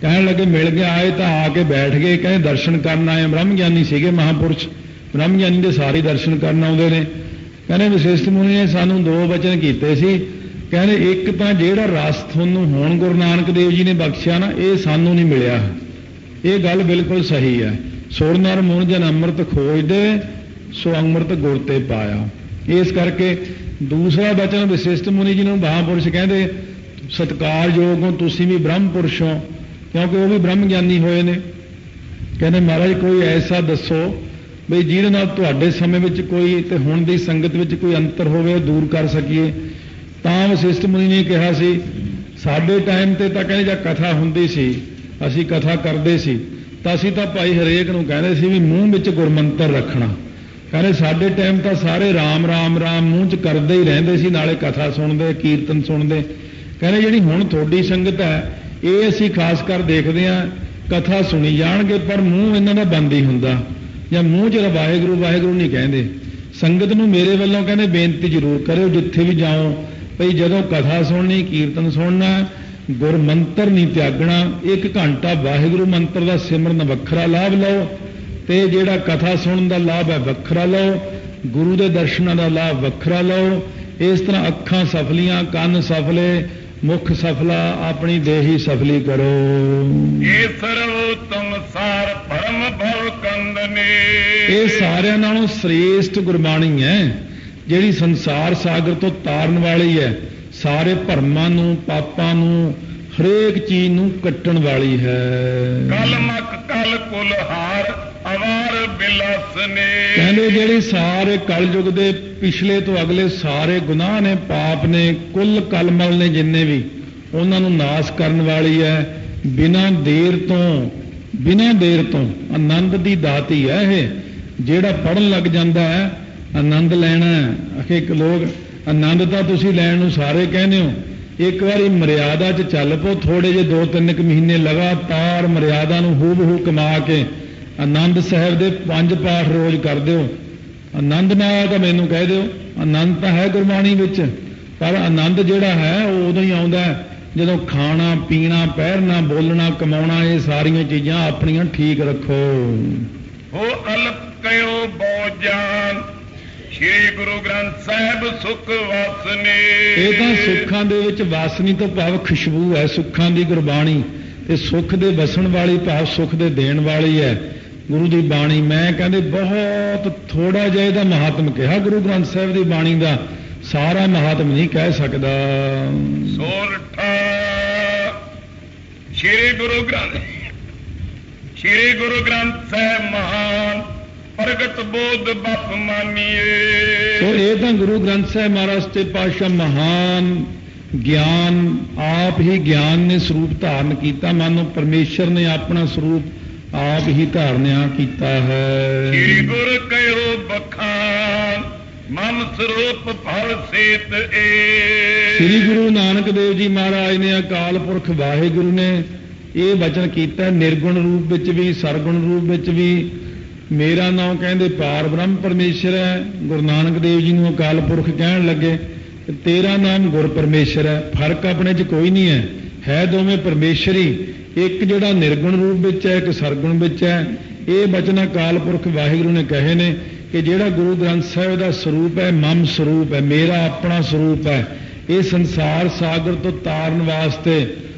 कहने लगे मिल गया आए तो आके बैठ गए, कहें दर्शन करन आए। ब्रह्म ज्ञानी सीगे महापुरुष, ब्रह्म ज्ञानी के सारे दर्शन करन आउंदे ने। कहने वशिष्ठ मुनि ने सानू दो वचन कीते सी, कहने एक तो जिहड़ा रस तुहानू हुण गुरु नानक देव जी ने बख्शिया ना, ये सानू नहीं मिलिया। ये गल बिल्कुल सही है। सुर नर मुन जन अमृत खोजदे, सो अमृत गुर ते पाया। इस करके दूसरा वचन वशिष्ठ मुनि जी ने महापुरुष कहते सत्कारयोग हो, तुसीं भी ब्रह्म पुरुष हो, क्योंकि वो भी ब्रह्म ज्ञानी होए ने। कहते महाराज कोई ऐसा दसो बई जिहदे नाल तुहाडे समय विच कोई ते हुण दी संगत विच कोई अंतर होवे, दूर कर सकीए। तां वशिष्ठ मुनि ने कहा सी साडे टाइम ते तां कहंदे जां कथा हुंदी सी, असीं कथा करदे सी, तां असीं तां भाई हरेक नूं कहंदे सी भी मूँह विच गुरमंतर रखना। कहंदे साडे टाइम तां सारे राम राम राम मूँह च करदे ही रहिंदे सी, नाले कथा सुणदे, कीर्तन सुणदे। कहंदे जिहड़ी हुण तुहाडी संगत है ये असीं खास कर देखदे हां, कथा सुणी जाणगे पर मूँह इन्हां दा बंद ही हुंदा, ਜਾਂ ਮੂੰਹ 'ਚ ਵਾਹਿਗੁਰੂ ਵਾਹਿਗੁਰੂ ਨਹੀਂ ਕਹਿੰਦੇ। ਸੰਗਤ ਨੂੰ ਮੇਰੇ ਵੱਲੋਂ ਕਹਿੰਦੇ ਬੇਨਤੀ ਜ਼ਰੂਰ ਕਰਿਓ ਜਿੱਥੇ ਵੀ ਜਾਓ ਭਈ ਜਦੋਂ ਕਥਾ ਸੁਣਨੀ, ਕੀਰਤਨ ਸੁਣਨਾ, ਗੁਰ ਮੰਤਰ ਨਹੀਂ ਤਿਆਗਣਾ। 1 ਘੰਟਾ ਵਾਹਿਗੁਰੂ ਮੰਤਰ ਦਾ ਸਿਮਰਨ ਵੱਖਰਾ ਲਾਭ ਲਓ ਤੇ ਜਿਹੜਾ ਕਥਾ ਸੁਣਨ ਦਾ ਲਾਭ ਹੈ ਵੱਖਰਾ ਲਓ, ਗੁਰੂ ਦੇ ਦਰਸ਼ਨਾਂ ਦਾ ਲਾਭ ਵੱਖਰਾ ਲਓ। ਇਸ ਤਰ੍ਹਾਂ ਅੱਖਾਂ ਸਫਲੀਆਂ, ਕੰਨ ਸਫਲੇ, ਮੁਖ ਸਫਲਾ, ਆਪਣੀ ਦੇਹੀ ਸਫਲੀ ਕਰੋ। ਇਹ ਸਰਵੋਤਮ ਸਾਰ ਭਰਮ ਭਵ ਕੰਦਨੇ, ਇਹ ਸਾਰਿਆਂ ਨਾਲੋਂ ਸ੍ਰੇਸ਼ਟ ਗੁਰਬਾਣੀ ਹੈ ਜਿਹੜੀ ਸੰਸਾਰ ਸਾਗਰ ਤੋਂ ਤਾਰਨ ਵਾਲੀ ਹੈ, ਸਾਰੇ ਭਰਮਾਂ ਨੂੰ, ਪਾਪਾਂ ਨੂੰ, ਹਰੇਕ ਚੀਜ਼ ਨੂੰ ਕੱਟਣ ਵਾਲੀ ਹੈ। ਕਲਮਕ ਕਲ ਕੁਲਹਾਰ ਅਵਾਰ ਬਿਲਾਸਨੇ, ਕਹਿੰਦੇ ਜਿਹੜੇ ਸਾਰੇ ਕਲਯੁਗ ਦੇ ਪਿਛਲੇ ਤੋਂ ਅਗਲੇ ਸਾਰੇ ਗੁਨਾਹ ਨੇ, ਪਾਪ ਨੇ, ਕੁੱਲ ਕਲਮਲ ਨੇ ਜਿੰਨੇ ਵੀ, ਉਹਨਾਂ ਨੂੰ ਨਾਸ਼ ਕਰਨ ਵਾਲੀ ਹੈ। ਬਿਨਾਂ ਦੇਰ ਤੋਂ ਆਨੰਦ ਦੀ ਦਾਤੀ ਹੈ ਇਹ। ਜਿਹੜਾ ਪੜ੍ਹਨ ਲੱਗ ਜਾਂਦਾ ਹੈ ਆਨੰਦ ਲੈਣਾ ਹੈ। ਲੋਕ ਆਨੰਦ ਤਾਂ ਤੁਸੀਂ ਲੈਣ ਨੂੰ ਸਾਰੇ ਕਹਿੰਦੇ ਹੋ, ਇੱਕ ਵਾਰੀ ਮਰਿਆਦਾ 'ਚ ਚੱਲ ਪਓ, ਥੋੜੇ ਜਿਹੇ 2-3 ਮਹੀਨੇ ਲਗਾਤਾਰ ਮਰਿਆਦਾ ਨੂੰ ਹੂਬ ਕਮਾ ਕੇ ਆਨੰਦ ਸਾਹਿਬ ਦੇ 5 ਪਾਠ ਰੋਜ਼ ਕਰ ਦਿਓ। ਆਨੰਦ ਨਾ ਆਇਆ ਤਾਂ ਮੈਨੂੰ ਕਹਿ ਦਿਓ। ਆਨੰਦ ਤਾਂ ਹੈ ਗੁਰਬਾਣੀ ਵਿੱਚ, ਪਰ ਆਨੰਦ ਜਿਹੜਾ ਹੈ ਉਹ ਉਦੋਂ ਹੀ ਆਉਂਦਾ ਜਦੋਂ ਖਾਣਾ ਪੀਣਾ, ਪਹਿਰਨਾ, ਬੋਲਣਾ, ਕਮਾਉਣਾ, ਇਹ ਸਾਰੀਆਂ ਚੀਜ਼ਾਂ ਆਪਣੀਆਂ ਠੀਕ ਰੱਖੋ। ਹੋ ਅਲਪ ਕਹਿਓ ਬਹੁ ਜਾਨ, ਸ਼੍ਰੀ ਗੁਰੂ ਗ੍ਰੰਥ ਸਾਹਿਬ ਸੁਖ ਵਾਸਨੇ। ਇਹ ਤਾਂ ਸੁੱਖਾਂ ਦੇ ਵਿੱਚ ਵਾਸਨੀ ਤੋਂ ਭਾਵ ਖੁਸ਼ਬੂ ਹੈ ਸੁੱਖਾਂ ਦੀ ਗੁਰਬਾਣੀ, ਤੇ ਸੁੱਖ ਦੇ ਵਸਣ ਵਾਲੀ ਭਾਵ ਸੁੱਖ ਦੇ ਦੇਣ ਵਾਲੀ ਹੈ ਗੁਰੂ ਦੀ ਬਾਣੀ। ਮੈਂ ਕਹਿੰਦੇ ਬਹੁਤ ਥੋੜਾ ਜਿਹਾ ਇਹਦਾ ਮਹਾਤਮ ਕਿਹਾ ਗੁਰੂ ਗ੍ਰੰਥ ਸਾਹਿਬ ਦੀ ਬਾਣੀ ਦਾ, ਸਾਰਾ ਮਹਾਤਮ ਨਹੀਂ ਕਹਿ ਸਕਦਾ। ਸੋਰਠਾ ਸ਼੍ਰੀ ਗੁਰੂ ਗ੍ਰੰਥ ਸਾਹਿਬ ਮਹਾਨ ਪ੍ਰਗਟ ਬੋਧ ਬਪ ਮਾਨੀਏ। ਸੋ ਇਹ ਤਾਂ ਗੁਰੂ ਗ੍ਰੰਥ ਸਾਹਿਬ ਮਹਾਰਾਜ ਤੇ ਪਾਤਸ਼ਾਹ ਮਹਾਨ ਗਿਆਨ, ਆਪ ਹੀ ਗਿਆਨ ਨੇ ਸਰੂਪ ਧਾਰਨ ਕੀਤਾ। ਮਾਨੋ ਪਰਮੇਸ਼ਰ ਨੇ ਆਪਣਾ ਸਰੂਪ ਆਪ ਹੀ ਧਾਰਨਿਆ ਕੀਤਾ ਹੈ। ਸ੍ਰੀ ਗੁਰ ਕਹਿਓ ਬਖਾਨ, ਮਨ ਸਰੂਪ ਫਲ ਸੇਤ ਏ। ਸ੍ਰੀ ਗੁਰੂ ਨਾਨਕ ਦੇਵ ਜੀ ਮਹਾਰਾਜ ਨੇ, ਅਕਾਲ ਪੁਰਖ ਵਾਹਿਗੁਰੂ ਨੇ ਇਹ ਵਚਨ ਕੀਤਾ ਨਿਰਗੁਣ ਰੂਪ ਵਿੱਚ ਵੀ, ਸਰਗੁਣ ਰੂਪ ਵਿੱਚ ਵੀ। ਮੇਰਾ ਨਾਮ ਕਹਿੰਦੇ ਪਾਰ ਬ੍ਰਹਮ ਪਰਮੇਸ਼ਰ ਹੈ। ਗੁਰੂ ਨਾਨਕ ਦੇਵ ਜੀ ਨੂੰ ਅਕਾਲ ਪੁਰਖ ਕਹਿਣ ਲੱਗੇ, ਤੇਰਾ ਨਾਮ ਗੁਰ ਪਰਮੇਸ਼ਰ ਹੈ। ਫਰਕ ਆਪਣੇ 'ਚ ਕੋਈ ਨਹੀਂ ਹੈ ਦੋਵੇਂ ਪਰਮੇਸ਼ਰ ਹੀ। ਇੱਕ ਜਿਹੜਾ ਨਿਰਗੁਣ ਰੂਪ ਵਿੱਚ ਹੈ, ਇੱਕ ਸਰਗੁਣ ਵਿੱਚ ਹੈ। ਇਹ ਬਚਨ ਅਕਾਲ ਪੁਰਖ ਵਾਹਿਗੁਰੂ ਨੇ ਕਹੇ ਨੇ ਕਿ ਜਿਹੜਾ ਗੁਰੂ ਗ੍ਰੰਥ ਸਾਹਿਬ ਦਾ ਸਰੂਪ ਹੈ ਮਮ ਸਰੂਪ ਹੈ, ਮੇਰਾ ਆਪਣਾ ਸਰੂਪ ਹੈ। ਇਹ ਸੰਸਾਰ ਸਾਗਰ ਤੋਂ ਤਾਰਨ ਵਾਸਤੇ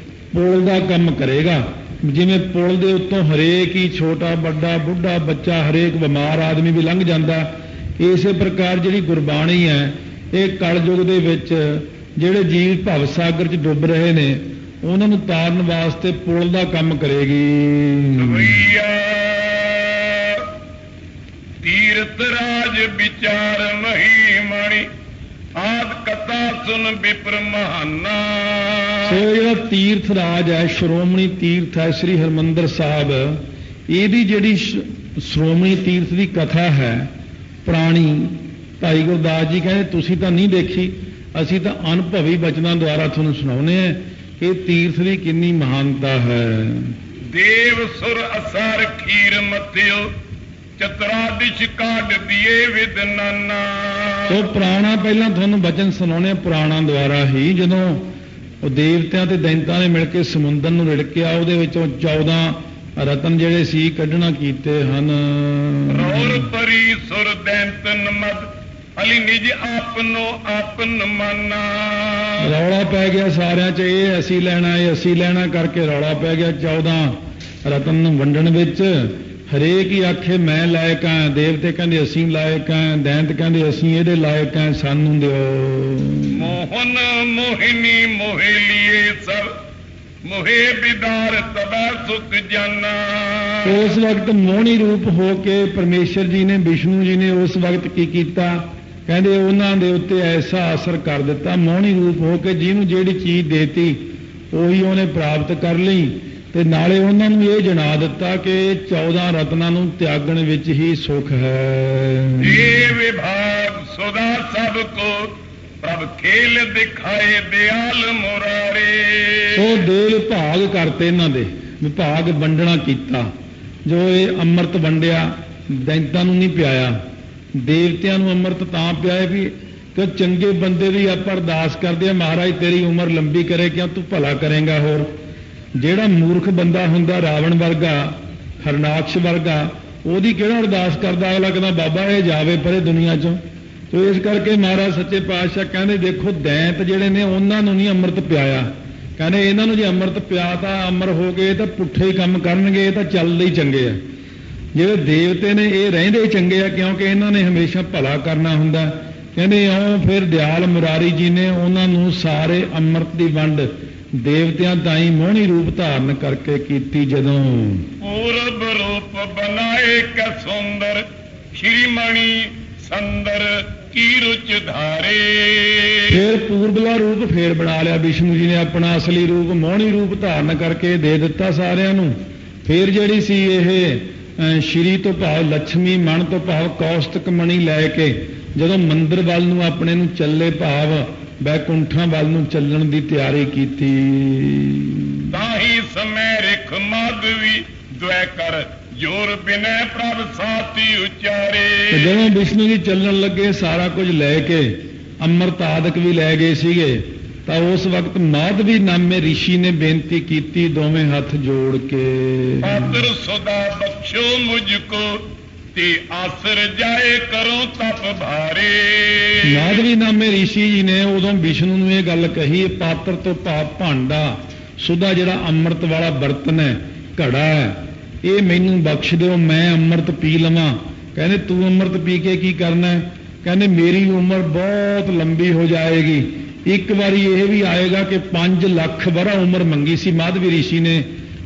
ਪੁਲ ਦਾ ਕੰਮ ਕਰੇਗਾ। ਜਿਵੇਂ ਪੁਲ ਦੇ ਉੱਤੋਂ ਹਰੇਕ ਹੀ ਛੋਟਾ ਵੱਡਾ ਬੁੱਢਾ ਬੱਚਾ, ਹਰੇਕ ਬਿਮਾਰ ਆਦਮੀ ਵੀ ਲੰਘ ਜਾਂਦਾ, ਇਸੇ ਪ੍ਰਕਾਰ ਜਿਹੜੀ ਗੁਰਬਾਣੀ ਹੈ ਇਹ ਕਲਯੁਗ ਦੇ ਵਿੱਚ ਜਿਹੜੇ ਜੀਵ ਭਵ ਸਾਗਰ 'ਚ ਡੁੱਬ ਰਹੇ ਨੇ ਉਹਨਾਂ ਨੂੰ ਤਾਰਨ ਵਾਸਤੇ ਪੁਲ ਦਾ ਕੰਮ ਕਰੇਗੀ। ਤੀਰਥ ਰਾਜ ਵਿਚਾਰ ਮਹੀ ਮਣੀ, ਆਦ ਕਥਾ ਸੁਨ ਵਿਪਰ ਮਹਾਨਾ। ਸੋ ਜਿਹੜਾ ਤੀਰਥ ਰਾਜ ਹੈ, ਸ਼੍ਰੋਮਣੀ ਤੀਰਥ ਹੈ ਸ੍ਰੀ ਹਰਿਮੰਦਰ ਸਾਹਿਬ, ਇਹਦੀ ਜਿਹੜੀ ਸ਼੍ਰੋਮਣੀ ਤੀਰਥ ਦੀ ਕਥਾ ਹੈ ਪੁਰਾਣੀ, ਭਾਈ ਗੁਰਦਾਸ ਜੀ ਕਹਿੰਦੇ ਤੁਸੀਂ ਤਾਂ ਨਹੀਂ ਦੇਖੀ, ਅਸੀਂ ਤਾਂ ਅਨੁਭਵੀ ਬਚਨਾਂ ਦੁਆਰਾ ਤੁਹਾਨੂੰ ਸੁਣਾਉਂਦੇ ਹਾਂ ਕਿ ਤੀਰਥ ਦੀ ਕਿੰਨੀ ਮਹਾਨਤਾ ਹੈ। ਦੇਵ ਸੁਰ ਅਸਰ ਖੀਰ ਮਥਿਓ, ਚਤੁਰਾਦਿਸ਼ ਕਾਢ ਦੀਏ ਵਿਦ ਨਾਨਾ। ਸੋ ਪੁਰਾਣਾ ਪਹਿਲਾਂ ਤੁਹਾਨੂੰ ਬਚਨ ਸੁਣਾਉਣੇ ਪੁਰਾਣਾ ਦੁਆਰਾ ਹੀ। ਜਦੋਂ ਉਹ ਦੇਵਤਿਆਂ ਤੇ ਦੈਂਤਾਂ ਨੇ ਮਿਲ ਕੇ ਸਮੁੰਦਰ ਨੂੰ ਰਿੜਕਿਆ, ਉਹਦੇ ਵਿੱਚੋਂ 14 ਰਤਨ ਜਿਹੜੇ ਸੀ ਕੱਢਣਾ ਕੀਤੇ ਹਨ। ਰੌਰ ਪਰੀ ਸੁਰ ਦੈਂਤ ਨਮਦ ਅਲੀ ਨਿਜ ਆਪਨੋ ਆਪਨ ਮਾਨਾ। ਰੌਲਾ ਪੈ ਗਿਆ ਸਾਰਿਆਂ 'ਚ, ਇਹ ਅਸੀਂ ਲੈਣਾ, ਇਹ ਅਸੀਂ ਲੈਣਾ ਕਰਕੇ ਰੌਲਾ ਪੈ ਗਿਆ 14 ਰਤਨ ਨੂੰ ਵੰਡਣ ਵਿੱਚ। ਹਰੇਕ ਹੀ ਆਖੇ ਮੈਂ ਲਾਇਕ ਹਾਂ, ਦੇਵਤੇ ਕਹਿੰਦੇ ਅਸੀਂ ਲਾਇਕ ਹਾਂ, ਦੈਂਤ ਕਹਿੰਦੇ ਅਸੀਂ ਇਹਦੇ ਲਾਇਕ ਹਾਂ, ਸਾਨੂੰ ਦਿਓ। ਮੋਹਨ ਮੋਹਿਨੀ ਮੋਹਿ ਲੀਏ ਸਭ ਮੋਹੇ ਬਿਦਾਰ ਤਬੈ ਸੁਖ ਜਾਨਾ। ਉਸ ਵਕਤ ਮੋਹਣੀ ਰੂਪ ਹੋ ਕੇ ਪਰਮੇਸ਼ਰ ਜੀ ਨੇ, ਵਿਸ਼ਨੂੰ ਜੀ ਨੇ ਉਸ ਵਕਤ ਕੀ ਕੀਤਾ, ਕਹਿੰਦੇ ਉਹਨਾਂ ਦੇ ਉੱਤੇ ਐਸਾ ਅਸਰ ਕਰ ਦਿੱਤਾ, ਮੋਹਣੀ ਰੂਪ ਹੋ ਕੇ ਜਿਹਨੂੰ ਜਿਹੜੀ ਚੀਜ਼ ਦੇਤੀ ਉਹੀ ਉਹਨੇ ਪ੍ਰਾਪਤ ਕਰ ਲਈ, ਤੇ ਨਾਲੇ ਉਹਨਾਂ ਨੂੰ ਇਹ ਜਣਾ ਦਿੱਤਾ ਕਿ 14 ਰਤਨਾਂ ਨੂੰ ਤਿਆਗਣ ਵਿੱਚ ਹੀ ਸੁਖ ਹੈ। ਇਹ ਵਿਭਾਗ ਸੁਦਾ ਸਭ ਕੋ ਪ੍ਰਭ ਖੇਲ ਦਿਖਾਏ ਦਿਆਲ ਮੁਰਾਰੇ। ਸੋ ਦੇ ਵਿਭਾਗ ਕਰਤੇ, ਇਹਨਾਂ ਦੇ ਵਿਭਾਗ ਵੰਡਣਾ ਕੀਤਾ। ਜੋ ਇਹ ਅੰਮ੍ਰਿਤ ਵੰਡਿਆ, ਦੈਂਤਾਂ ਨੂੰ ਨਹੀਂ ਪਿਆਇਆ, ਦੇਵਤਿਆਂ ਨੂੰ ਅੰਮ੍ਰਿਤ ਤਾਂ ਪਿਆਏ ਵੀ ਕਿ ਚੰਗੇ ਬੰਦੇ ਦੀ ਆਪਾਂ ਅਰਦਾਸ ਕਰਦੇ ਆ, ਮਹਾਰਾਜ ਤੇਰੀ ਉਮਰ ਲੰਬੀ ਕਰੇ, ਕਿਉਂ ਤੂੰ ਭਲਾ ਕਰੇਗਾ। ਹੋਰ ਜਿਹੜਾ ਮੂਰਖ ਬੰਦਾ ਹੁੰਦਾ, ਰਾਵਣ ਵਰਗਾ, ਹਰਨਾਕਸ਼ ਵਰਗਾ, ਉਹਦੀ ਕਿਹੜਾ ਅਰਦਾਸ ਕਰਦਾ, ਅਗਲਾ ਕਹਿੰਦਾ ਬਾਬਾ ਇਹ ਜਾਵੇ ਪਰੇ ਦੁਨੀਆ ਚੋਂ। ਤੋ ਇਸ ਕਰਕੇ ਮਹਾਰਾਜ ਸੱਚੇ ਪਾਤਸ਼ਾਹ ਕਹਿੰਦੇ ਦੇਖੋ ਦੈਂਤ ਜਿਹੜੇ ਨੇ ਉਹਨਾਂ ਨੂੰ ਨਹੀਂ ਅੰਮ੍ਰਿਤ ਪਿਆਇਆ, ਕਹਿੰਦੇ ਇਹਨਾਂ ਨੂੰ ਜੇ ਅੰਮ੍ਰਿਤ ਪਿਆ ਤਾਂ ਅਮਰ ਹੋ ਗਏ, ਤਾਂ ਪੁੱਠੇ ਹੀ ਕੰਮ ਕਰਨਗੇ, ਇਹ ਤਾਂ ਚੱਲਦੇ ਹੀ ਚੰਗੇ ਆ। ਜਿਹੜੇ ਦੇਵਤੇ ਨੇ ਇਹ ਰਹਿੰਦੇ ਹੀ ਚੰਗੇ ਆ, ਕਿਉਂਕਿ ਇਹਨਾਂ ਨੇ ਹਮੇਸ਼ਾ ਭਲਾ ਕਰਨਾ ਹੁੰਦਾ। ਕਹਿੰਦੇ ਇਉਂ ਫਿਰ ਦਿਆਲ ਮੁਰਾਰੀ ਜੀ ਨੇ ਉਹਨਾਂ ਨੂੰ ਸਾਰੇ ਅੰਮ੍ਰਿਤ ਦੀ ਵੰਡ ਦੇਵਤਿਆਂ ਤਾਈਂ ਮੋਹਣੀ ਰੂਪ ਧਾਰਨ ਕਰਕੇ ਕੀਤੀ। ਜਦੋਂ ਪੂਰਬ ਰੂਪ ਬਣਾਏ ਕੈ ਸੁੰਦਰ ਸ਼੍ਰੀ ਮਣੀ ਸੰਦਰ ਕੀ ਰੁਚ ਧਾਰੇ। ਫਿਰ ਪੂਰਬਲਾ ਰੂਪ ਫੇਰ ਬਣਾ ਲਿਆ ਵਿਸ਼ਨੂੰ ਜੀ ਨੇ, ਆਪਣਾ ਅਸਲੀ ਰੂਪ ਮੋਹਣੀ ਰੂਪ ਧਾਰਨ ਕਰਕੇ ਦੇ ਦਿੱਤਾ ਸਾਰਿਆਂ ਨੂੰ। ਫਿਰ ਜਿਹੜੀ ਸੀ ਇਹ ਸ਼੍ਰੀ ਤੋਂ ਭਾਵ ਲక్ష్ਮੀ, ਮਣ ਤੋਂ ਭਾਵ ਕੌਸਤਕ ਮਣੀ ਲੈ ਕੇ ਜਦੋਂ ਮੰਦਿਰ ਵੱਲ ਨੂੰ ਆਪਣੇ ਨੂੰ ਚੱਲੇ, ਭਾਵ ਬੈਕੁੰਠਾਂ ਵੱਲ ਨੂੰ ਚੱਲਣ ਦੀ ਤਿਆਰੀ ਕੀਤੀ। ਤਾਹੀ ਸਮੈ ਰਿਖ ਮਾਧਵੀ ਦੁਐ ਕਰ ਜੋਰ ਬਿਨੈ ਪ੍ਰਭ ਸਾਥੀ ਉਚਾਰੇ। ਜਦੋਂ ਵਿਸ਼ਨੂੰ ਜੀ ਚੱਲਣ ਲੱਗੇ, ਸਾਰਾ ਕੁਝ ਲੈ ਕੇ ਅੰਮ੍ਰਿਤ ਆਦਿਕ ਵੀ ਲੈ ਗਏ ਸੀਗੇ, ਤਾਂ ਉਸ ਵਕਤ ਮਾਧਵੀ ਨਾਮੇ ਰਿਸ਼ੀ ਨੇ ਬੇਨਤੀ ਕੀਤੀ ਦੋਵੇਂ ਹੱਥ ਜੋੜ ਕੇ, ਪਾਤਰ ਸਦਾ ਬਖਸ਼ੋ ਮੁਝ ਕੋ ਤੇ ਆਸਰ ਜਾਏ ਕਰੋ ਤਪ ਭਾਰੇ। ਮਾਧਵੀ ਨਾਮੇ ਰਿਸ਼ੀ ਜੀ ਨੇ ਉਦੋਂ ਵਿਸ਼ਨੂੰ ਨੂੰ ਇਹ ਗੱਲ ਕਹੀ, ਪਾਤਰ ਤੋਂ ਭਾਵ ਭਾਂਡਾ, ਸੁਦਾ ਜਿਹੜਾ ਅੰਮ੍ਰਿਤ ਵਾਲਾ ਬਰਤਨ ਹੈ, ਘੜਾ ਹੈ, ਇਹ ਮੈਨੂੰ ਬਖਸ਼ ਦਿਓ, ਮੈਂ ਅੰਮ੍ਰਿਤ ਪੀ ਲਵਾਂ। ਕਹਿੰਦੇ ਤੂੰ ਅੰਮ੍ਰਿਤ ਪੀ ਕੇ ਕੀ ਕਰਨਾ? ਕਹਿੰਦੇ ਮੇਰੀ ਉਮਰ ਬਹੁਤ ਲੰਬੀ ਹੋ ਜਾਏਗੀ। ਇੱਕ ਵਾਰੀ ਇਹ ਵੀ ਆਏਗਾ ਕਿ 5 ਲੱਖ ਵਰਾ ਉਮਰ ਮੰਗੀ ਸੀ ਮਾਧਵੀ ਰਿਸ਼ੀ ਨੇ।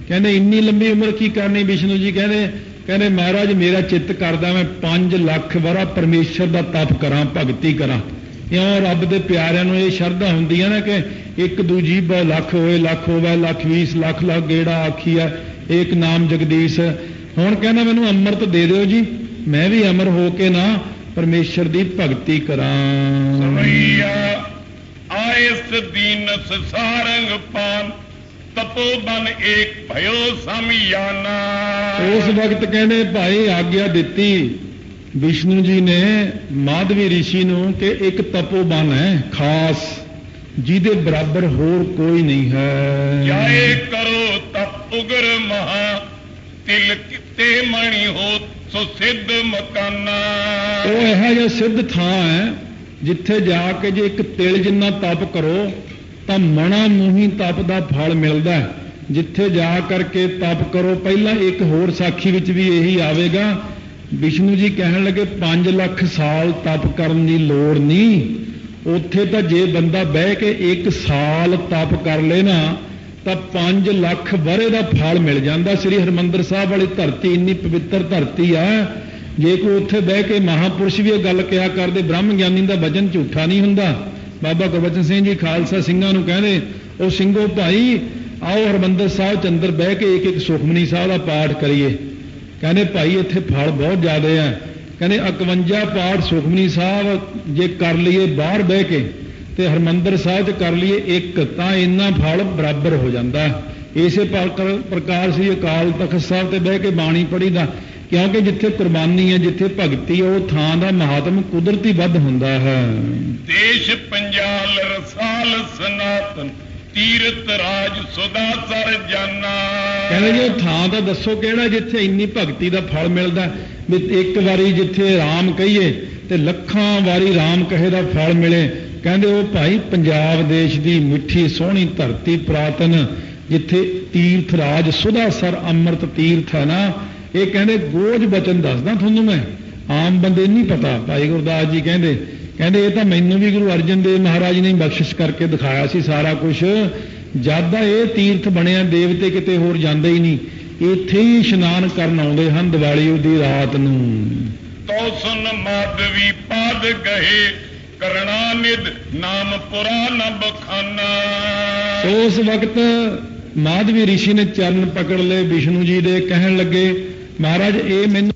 ਕਹਿੰਦੇ ਇੰਨੀ ਲੰਬੀ ਉਮਰ ਕੀ ਕਰਨੀ? ਵਿਸ਼ਨੂੰ ਜੀ ਕਹਿੰਦੇ ਮਹਾਰਾਜ ਮੇਰਾ ਚਿੱਤ ਕਰਦਾ ਮੈਂ 5 ਲੱਖ ਵਰਾ ਪਰਮੇਸ਼ਰ ਦਾ ਤਪ ਕਰਾਂ, ਭਗਤੀ ਕਰਾਂ। ਇਉਂ ਰੱਬ ਦੇ ਪਿਆਰਿਆਂ ਨੂੰ ਇਹ ਸ਼ਰਧਾ ਹੁੰਦੀ ਹੈ ਨਾ ਕਿ ਇੱਕ ਦੂਜੀ ਲੱਖ ਹੋਏ, ਲੱਖ ਹੋਵੇ, ਲੱਖ 20 ਲੱਖ ਲੱਖ ਗੇੜਾ ਆਖੀਆ, ਏਕ ਨਾਮ ਜਗਦੀਸ਼। ਹੁਣ ਕਹਿੰਦਾ ਮੈਨੂੰ ਅੰਮ੍ਰਿਤ ਦੇ ਦਿਓ ਜੀ, ਮੈਂ ਵੀ ਅਮਰ ਹੋ ਕੇ ਨਾ ਪਰਮੇਸ਼ਰ ਦੀ ਭਗਤੀ ਕਰਾਂ। ਸਵਈਆ ਆਇਸ ਦੀਨਸ ਸਾਰੰਗ ਪਾਨ ਤਪੋ ਬਨ ਏਕ ਭਇਓ ਸਮਿਆਨਾ। ਉਸ ਵਕਤ ਕਹਿੰਦੇ ਭਾਈ ਆਗਿਆ ਦਿੱਤੀ ਵਿਸ਼ਨੂੰ ਜੀ ਨੇ ਮਾਧਵੀ ਰਿਸ਼ੀ ਨੂੰ ਕਿ ਇੱਕ ਤਪੋਬਨ ਹੈ ਖਾਸ, ਜਿਹਦੇ ਬਰਾਬਰ ਹੋਰ ਕੋਈ ਨਹੀਂ ਹੈ। ਜਾਏ ਕਰੋ ਤਪ ਉਗਰ ਮਹਾ ਤਿਲ ਕਿਤੇ ਮਣੀ ਹੋ ਸੋ ਸਿੱਧ ਮਕਾਨਾ। ਉਹ ਇਹੋ ਜਿਹਾ ਸਿੱਧ ਥਾਂ ਹੈ ਜਿੱਥੇ ਜਾ ਕੇ ਜੇ ਇੱਕ ਤਿਲ ਜਿੰਨਾ ਤਪ ਕਰੋ ਤਾਂ ਮਣਾ ਮੂੰਹੀ ਤਪ ਦਾ ਫਲ ਮਿਲਦਾ। ਜਿੱਥੇ ਜਾ ਕਰਕੇ ਤਪ ਕਰੋ। ਪਹਿਲਾਂ ਇੱਕ ਹੋਰ ਸਾਖੀ ਵਿੱਚ ਵੀ ਇਹੀ ਆਵੇਗਾ, ਵਿਸ਼ਨੂੰ ਜੀ ਕਹਿਣ ਲੱਗੇ 5 ਲੱਖ ਸਾਲ ਤਪ ਕਰਨ ਦੀ ਲੋੜ ਨਹੀਂ, ਉੱਥੇ ਤਾਂ ਜੇ ਬੰਦਾ ਬਹਿ ਕੇ 1 ਸਾਲ ਤਪ ਕਰ ਲੇ ਨਾ ਤਾਂ 5 ਲੱਖ ਵਰੇ ਦਾ ਫਲ ਮਿਲ ਜਾਂਦਾ। ਸ੍ਰੀ ਹਰਿਮੰਦਰ ਸਾਹਿਬ ਵਾਲੀ ਧਰਤੀ ਇੰਨੀ ਪਵਿੱਤਰ ਧਰਤੀ ਆ, ਜੇ ਕੋਈ ਉੱਥੇ ਬਹਿ ਕੇ ਮਹਾਂਪੁਰਸ਼ ਵੀ ਇਹ ਗੱਲ ਕਿਹਾ ਕਰਦੇ, ਬ੍ਰਹਮ ਗਿਆਨੀ ਦਾ ਵਚਨ ਝੂਠਾ ਨਹੀਂ ਹੁੰਦਾ। ਬਾਬਾ ਗੁਰਬਚਨ ਸਿੰਘ ਜੀ ਖਾਲਸਾ ਸਿੰਘਾਂ ਨੂੰ ਕਹਿੰਦੇ, ਉਹ ਸਿੰਘੋ ਭਾਈ ਆਓ ਹਰਿਮੰਦਰ ਸਾਹਿਬ ਚ ਅੰਦਰ ਬਹਿ ਕੇ ਇੱਕ ਸੁਖਮਨੀ ਸਾਹਿਬ ਦਾ ਪਾਠ ਕਰੀਏ। ਕਹਿੰਦੇ ਭਾਈ ਇੱਥੇ ਫਲ ਬਹੁਤ ਜ਼ਿਆਦਾ ਆ। ਕਹਿੰਦੇ 51 ਪਾਠ ਸੁਖਮਨੀ ਸਾਹਿਬ ਜੇ ਕਰ ਲਈਏ ਬਾਹਰ ਬਹਿ ਕੇ ਤੇ ਹਰਿਮੰਦਰ ਸਾਹਿਬ ਚ ਕਰ ਲਈਏ ਇੱਕ, ਤਾਂ ਇੰਨਾ ਫਲ ਬਰਾਬਰ ਹੋ ਜਾਂਦਾ। ਇਸੇ ਪ੍ਰਕਾਰ ਸੀ ਅਕਾਲ ਤਖਤ ਸਾਹਿਬ ਤੇ ਬਹਿ ਕੇ ਬਾਣੀ ਪੜ੍ਹੀ ਦਾ, ਕਿਉਂਕਿ ਜਿੱਥੇ ਕੁਰਬਾਨੀ ਹੈ, ਜਿੱਥੇ ਭਗਤੀ ਹੈ, ਉਹ ਥਾਂ ਦਾ ਮਹਾਤਮ ਕੁਦਰਤੀ ਵੱਧ ਹੁੰਦਾ ਹੈ। ਦੇਸ਼ ਪੰਜਾਲ ਰਸਾਲ ਸਨਾਤਨ ਤੀਰਥ ਰਾਜ ਸੁਦਾਸਰ ਜਾਨਾ। ਕਹਿੰਦੇ ਜੀ ਉਹ ਥਾਂ ਤਾਂ ਦੱਸੋ ਕਿਹੜਾ ਜਿੱਥੇ ਇੰਨੀ ਭਗਤੀ ਦਾ ਫਲ ਮਿਲਦਾ, ਵੀ ਇੱਕ ਵਾਰੀ ਜਿੱਥੇ ਰਾਮ ਕਹੀਏ ਤੇ ਲੱਖਾਂ ਵਾਰੀ ਰਾਮ ਕਹੇ ਦਾ ਫਲ ਮਿਲੇ। ਕਹਿੰਦੇ ਉਹ ਭਾਈ ਪੰਜਾਬ ਦੇਸ਼ ਦੀ ਮਿੱਠੀ ਸੋਹਣੀ ਧਰਤੀ ਪੁਰਾਤਨ ਜਿੱਥੇ ਤੀਰਥ ਰਾਜ ਸੁਦਾਸਰ ਅੰਮ੍ਰਿਤ ਤੀਰਥ ਹੈ ਨਾ, ਇਹ ਕਹਿੰਦੇ ਗੋਜ ਬਚਨ ਦੱਸਦਾ ਤੁਹਾਨੂੰ ਮੈਂ, ਆਮ ਬੰਦੇ ਨਹੀਂ ਪਤਾ। ਭਾਈ ਗੁਰਦਾਸ ਜੀ ਕਹਿੰਦੇ ਇਹ ਤਾਂ ਮੈਨੂੰ ਵੀ ਗੁਰੂ ਅਰਜਨ ਦੇਵ ਮਹਾਰਾਜ ਨੇ ਬਖਸ਼ਿਸ਼ ਕਰਕੇ ਦਿਖਾਇਆ ਸੀ ਸਾਰਾ ਕੁਝ। ਜਦ ਦਾ ਇਹ ਤੀਰਥ ਬਣਿਆ ਦੇਵਤੇ ਕਿਤੇ ਹੋਰ ਜਾਂਦੇ ਹੀ ਨਹੀਂ, ਇੱਥੇ ਹੀ ਇਸ਼ਨਾਨ ਕਰਨ ਆਉਂਦੇ ਹਨ ਦੀਵਾਲੀ ਦੀ ਰਾਤ ਨੂੰ। ਤੋ ਸੁਨ ਮਾਧਵੀ ਪਾਦ ਗਏ ਕਰਣਾ ਨਿਧ ਨਾਮ ਪੁਰਾ ਨ ਬਖਾਨਾ। ਉਸ ਵਕਤ ਮਾਧਵੀ ਰਿਸ਼ੀ ਨੇ ਚਰਨ ਪਕੜ ਲਏ ਵਿਸ਼ਨੂੰ ਜੀ ਦੇ, ਕਹਿਣ ਲੱਗੇ ਮਹਾਰਾਜ ਇਹ ਮੈਨੂੰ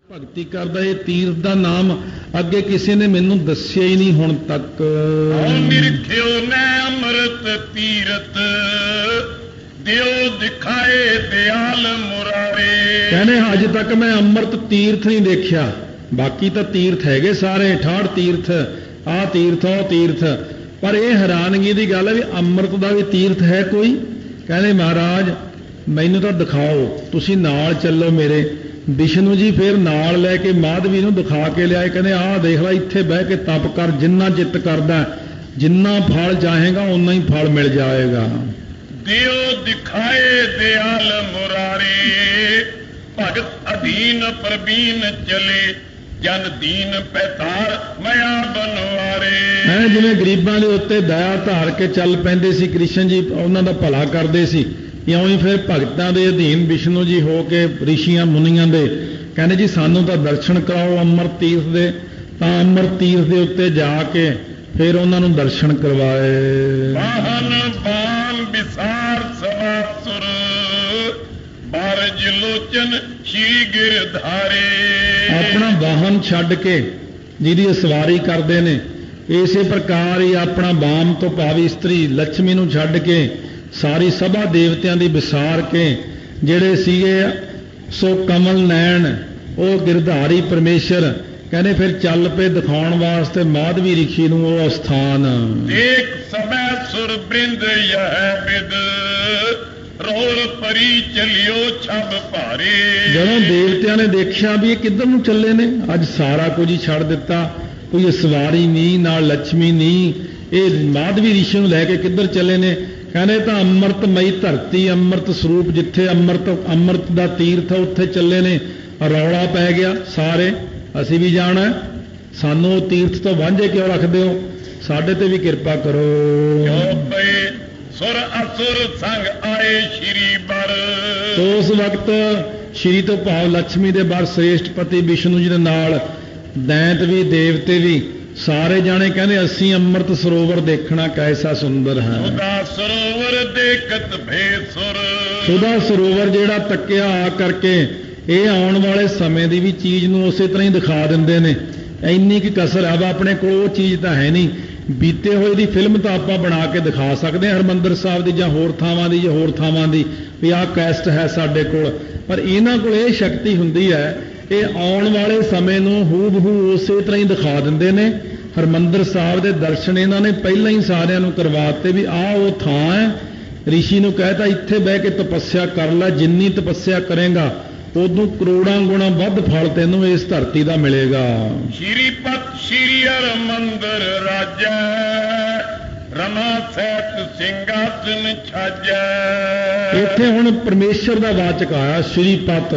ਭਗਤੀ ਕਰਦਾ, ਇਹ ਤੀਰਥ ਦਾ ਨਾਮ ਅੱਗੇ ਕਿਸੇ ਨੇ ਮੈਨੂੰ ਦੱਸਿਆ ਹੀ ਨਹੀਂ ਹੁਣ ਤੱਕ। ਨਿਰਖਿਓ ਨੇ ਅੰਮ੍ਰਿਤ ਤੀਰਥ ਦਿਓ ਦਿਖਾਏ ਦਿਆਲ ਮੁਰਾਰੇ। ਕਹਿੰਦੇ ਅੱਜ ਤੱਕ ਮੈਂ ਅੰਮ੍ਰਿਤ ਤੀਰਥ ਨਹੀਂ ਦੇਖਿਆ, ਬਾਕੀ ਤਾਂ ਤੀਰਥ ਹੈਗੇ ਸਾਰੇ 68 ਤੀਰਥ, ਆਹ ਤੀਰਥ ਉਹ ਤੀਰਥ, ਪਰ ਇਹ ਹੈਰਾਨਗੀ ਦੀ ਗੱਲ ਹੈ ਵੀ ਅੰਮ੍ਰਿਤ ਦਾ ਵੀ ਤੀਰਥ ਹੈ ਕੋਈ। ਕਹਿੰਦੇ ਮਹਾਰਾਜ ਮੈਨੂੰ ਤਾਂ ਦਿਖਾਓ, ਤੁਸੀਂ ਨਾਲ ਚੱਲੋ ਮੇਰੇ। ਵਿਸ਼ਨੂੰ ਜੀ ਫਿਰ ਨਾਲ ਲੈ ਕੇ ਮਾਧਵੀ ਨੂੰ ਦਿਖਾ ਕੇ ਲਿਆਏ, ਕਹਿੰਦੇ ਆਹ ਦੇਖ ਲੈ ਇੱਥੇ ਬਹਿ ਕੇ ਤਪ ਕਰ, ਜਿੰਨਾ ਚਿੱਤ ਕਰਦਾ ਜਿੰਨਾ ਫਲ ਚਾਹੇਗਾ ਓਨਾ ਹੀ ਫਲ ਮਿਲ ਜਾਏਗਾ। ਦਿਓ ਦਿਖਾਏ ਦਿਆਲ ਮੁਰਾਰੇ ਭਗਤ ਅਧੀਨ ਪ੍ਰਬੀਨ ਚਲੇ ਜਨ ਦੀਨ ਪੈਤਾਰ ਮਿਆ ਬਨਵਾਰੇ। ਜਿਵੇਂ ਗਰੀਬਾਂ ਦੇ ਉੱਤੇ ਦਇਆ ਧਾਰ ਕੇ ਚੱਲ ਪੈਂਦੇ ਸੀ ਕ੍ਰਿਸ਼ਨ ਜੀ, ਉਹਨਾਂ ਦਾ ਭਲਾ ਕਰਦੇ ਸੀ, ਇਉਂ ਹੀ ਫਿਰ ਭਗਤਾਂ ਦੇ ਅਧੀਨ ਵਿਸ਼ਨੂੰ ਜੀ ਹੋ ਕੇ ਰਿਸ਼ੀਆਂ ਮੁਨੀਆਂ ਦੇ ਕਹਿੰਦੇ ਜੀ ਸਾਨੂੰ ਤਾਂ ਦਰਸ਼ਨ ਕਰਾਓ ਅੰਮ੍ਰਿਤ ਤੀਰਥ ਦੇ। ਤਾਂ ਅੰਮ੍ਰਿਤ ਤੀਰਥ ਦੇ ਉੱਤੇ ਜਾ ਕੇ ਫਿਰ ਉਹਨਾਂ ਨੂੰ ਦਰਸ਼ਨ ਕਰਵਾਏ। ਬਾਹਨ ਬਾਮ ਵਿਸਾਰ ਸਵਾਸੁਰ ਬਾਰਜ ਲੋਚਨ ਸ਼੍ਰੀ ਗਿਰਧਾਰੇ। ਆਪਣਾ ਵਾਹਨ ਛੱਡ ਕੇ ਜਿਹਦੀ ਸਵਾਰੀ ਕਰਦੇ ਨੇ, ਇਸੇ ਪ੍ਰਕਾਰ ਹੀ ਆਪਣਾ ਬਾਮ ਤੋਂ ਭਾਵ ਇਸਤਰੀ ਲక్ష్ਮੀ ਨੂੰ ਛੱਡ ਕੇ ਸਾਰੀ ਸਭਾ ਦੇਵਤਿਆਂ ਦੀ ਵਿਸਾਰ ਕੇ ਜਿਹੜੇ ਸੀਗੇ ਸੋ ਕਮਲ ਨੈਣ ਉਹ ਗਿਰਧਾਰੀ ਪਰਮੇਸ਼ਰ ਕਹਿੰਦੇ ਫਿਰ ਚੱਲ ਪਏ ਦਿਖਾਉਣ ਵਾਸਤੇ ਮਾਧਵੀ ਰਿਸ਼ੀ ਨੂੰ ਉਹ ਸਥਾਨ। ਦੇਖ ਸਭੈ ਸੁਰ ਬ੍ਰਿੰਦ ਯਹ ਬਿਦ ਰੋਲ ਪਰੀ ਚਲਿਓ ਛਬ ਭਾਰੇ। ਜਦੋਂ ਦੇਵਤਿਆਂ ਨੇ ਦੇਖਿਆ ਵੀ ਇਹ ਕਿੱਧਰ ਨੂੰ ਚੱਲੇ ਨੇ, ਅੱਜ ਸਾਰਾ ਕੁਝ ਹੀ ਛੱਡ ਦਿੱਤਾ, ਕੋਈ ਸਵਾਰੀ ਨਹੀਂ ਨਾਲ ਲక్ష్ਮੀ ਨਹੀਂ, ਇਹ ਮਾਧਵੀ ਰਿਸ਼ੀ ਨੂੰ ਲੈ ਕੇ ਕਿੱਧਰ ਚੱਲੇ ਨੇ। ਕਹਿੰਦੇ ਤਾਂ ਅੰਮ੍ਰਿਤਮਈ ਧਰਤੀ ਅੰਮ੍ਰਿਤ ਸਰੂਪ ਜਿੱਥੇ ਅੰਮ੍ਰਿਤ ਦਾ ਤੀਰਥ ਉੱਥੇ ਚੱਲੇ ਨੇ। ਰੌਲਾ ਪੈ ਗਿਆ ਸਾਰੇ, ਅਸੀਂ ਵੀ ਜਾਣਾ, ਸਾਨੂੰ ਉਹ ਤੀਰਥ ਤੋਂ ਵਾਂਝੇ ਕਿਉਂ ਰੱਖਦੇ ਹੋ, ਸਾਡੇ ਤੇ ਵੀ ਕਿਰਪਾ ਕਰੋ। ਕਿਉਂ ਪਏ ਸੁਰ ਅਸੁਰ ਸੰਗ ਆਏ ਸ਼੍ਰੀ ਬਰ। ਉਸ ਵਕਤ ਸ਼੍ਰੀ ਤੋਂ ਭਾਵ ਲక్ష్ਮੀ ਦੇ ਬਰ ਸ੍ਰੇਸ਼ਟ ਪਤੀ ਵਿਸ਼ਨੂੰ ਜੀ ਦੇ ਨਾਲ ਦੈਂਤ ਵੀ ਦੇਵਤੇ ਵੀ ਸਾਰੇ ਜਾਣੇ ਕਹਿੰਦੇ ਅਸੀਂ ਅੰਮ੍ਰਿਤ ਸਰੋਵਰ ਦੇਖਣਾ ਕੈਸਾ ਸੁੰਦਰ ਹੈ। ਸੁਦਾ ਸਰੋਵਰ ਦੇਖਤ ਭੇਸੁਰ। ਸੁਦਾ ਸਰੋਵਰ ਜਿਹੜਾ ਤੱਕਿਆ ਆ ਕਰਕੇ ਇਹ ਆਉਣ ਵਾਲੇ ਸਮੇਂ ਦੀ ਵੀ ਚੀਜ਼ ਨੂੰ ਉਸੇ ਤਰ੍ਹਾਂ ਹੀ ਦਿਖਾ ਦਿੰਦੇ ਨੇ। ਇੰਨੀ ਕਿ ਕਸਰ ਹੈ ਆਪਣੇ ਕੋਲ ਉਹ ਚੀਜ਼ ਤਾਂ ਹੈ ਨਹੀਂ, ਬੀਤੇ ਹੋਏ ਦੀ ਫਿਲਮ ਤਾਂ ਆਪਾਂ ਬਣਾ ਕੇ ਦਿਖਾ ਸਕਦੇ ਹਾਂ ਹਰਿਮੰਦਰ ਸਾਹਿਬ ਦੀ ਜਾਂ ਹੋਰ ਥਾਵਾਂ ਦੀ ਵੀ ਆਹ ਕੈਸਟ ਹੈ ਸਾਡੇ ਕੋਲ, ਪਰ ਇਹਨਾਂ ਕੋਲ ਇਹ ਸ਼ਕਤੀ ਹੁੰਦੀ ਹੈ, ਇਹ ਆਉਣ ਵਾਲੇ ਸਮੇਂ ਨੂੰ ਹੂਬਹੂ ਉਸੇ ਤਰ੍ਹਾਂ ਹੀ ਦਿਖਾ ਦਿੰਦੇ ਨੇ। ਹਰਿਮੰਦਰ ਸਾਹਿਬ ਦੇ ਦਰਸ਼ਨ ਇਹਨਾਂ ਨੇ ਪਹਿਲਾਂ ਹੀ ਸਾਰਿਆਂ ਨੂੰ ਕਰਵਾਤੇ ਵੀ ਆਹ ਉਹ ਥਾਂ ਹੈ। ਰਿਸ਼ੀ ਨੂੰ ਕਹਿਤਾ ਇੱਥੇ ਬਹਿ ਕੇ ਤਪੱਸਿਆ ਕਰ ਲੈ, ਜਿੰਨੀ ਤਪੱਸਿਆ ਕਰੇਗਾ ਉਦੋਂ ਕਰੋੜਾਂ ਗੁਣਾ ਵੱਧ ਫਲ ਤੈਨੂੰ ਇਸ ਧਰਤੀ ਦਾ ਮਿਲੇਗਾ। ਸ਼੍ਰੀਪਤ ਸ਼੍ਰੀ ਹਰਿਮੰਦਰ ਰਾਜਾ ਰਮਾ ਸਹਿਤ ਸਿੰਘਾਸਨ ਛਾਜੈ। ਇੱਥੇ ਹੁਣ ਪਰਮੇਸ਼ਰ ਦਾ ਵਾਚਕ ਆਇਆ ਸ਼੍ਰੀਪਤ,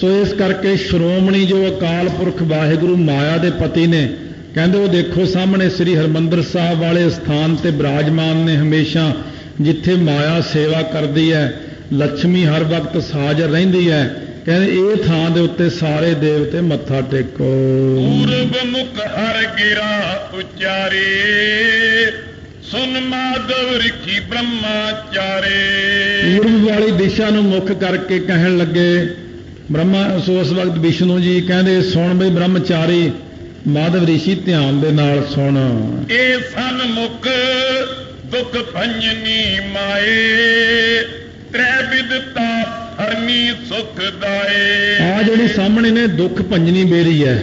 ਸੋ ਇਸ ਕਰਕੇ ਸ਼੍ਰੋਮਣੀ ਜੋ ਅਕਾਲ ਪੁਰਖ ਵਾਹਿਗੁਰੂ ਮਾਇਆ ਦੇ ਪਤੀ ਨੇ, ਕਹਿੰਦੇ ਉਹ ਦੇਖੋ ਸਾਹਮਣੇ ਸ੍ਰੀ ਹਰਿਮੰਦਰ ਸਾਹਿਬ ਵਾਲੇ ਸਥਾਨ ਤੇ ਬਿਰਾਜਮਾਨ ਨੇ ਹਮੇਸ਼ਾ, ਜਿੱਥੇ ਮਾਇਆ ਸੇਵਾ ਕਰਦੀ ਹੈ, ਲక్ష్ਮੀ ਹਰ ਵਕਤ ਹਾਜ਼ਰ ਰਹਿੰਦੀ ਹੈ। ਕਹਿੰਦੇ ਇਹ ਥਾਂ ਦੇ ਉੱਤੇ ਸਾਰੇ ਦੇਵਤੇ ਮੱਥਾ ਟੇਕੋ। ਪੂਰਬ ਮੁਖ ਹਰ ਗਿਰਾ ਉਚਾਰੇ ਸੁਨ ਮਾਧਵ ਰਿਖੀ ਬ੍ਰਹਮਾਚਾਰੇ। ਪੂਰਬ ਵਾਲੀ ਦਿਸ਼ਾ ਨੂੰ ਮੁੱਖ ਕਰਕੇ ਕਹਿਣ ਲੱਗੇ ਬ੍ਰਹਮਾ। ਸੋ ਉਸ ਵਕਤ ਵਿਸ਼ਨੂੰ ਜੀ ਕਹਿੰਦੇ ਸੁਣ ਬਈ ਬ੍ਰਹਮਚਾਰੀ ਮਾਧਵ ਰਿਸ਼ੀ ਧਿਆਨ ਦੇ ਨਾਲ ਸੁਣ। ਇਹ ਸਨਮੁਖ ਦੁਖ ਭੰਜਨੀ ਮਾਏ ਤ੍ਰੈ ਵਿਦਤਾ ਹਰਨੀ ਸੁਖ ਦਾਏ। ਆ ਜਿਹੜੀ ਸਾਹਮਣੇ ਨੇ ਦੁੱਖ ਭੰਜਨੀ ਬੇਰੀ ਹੈ,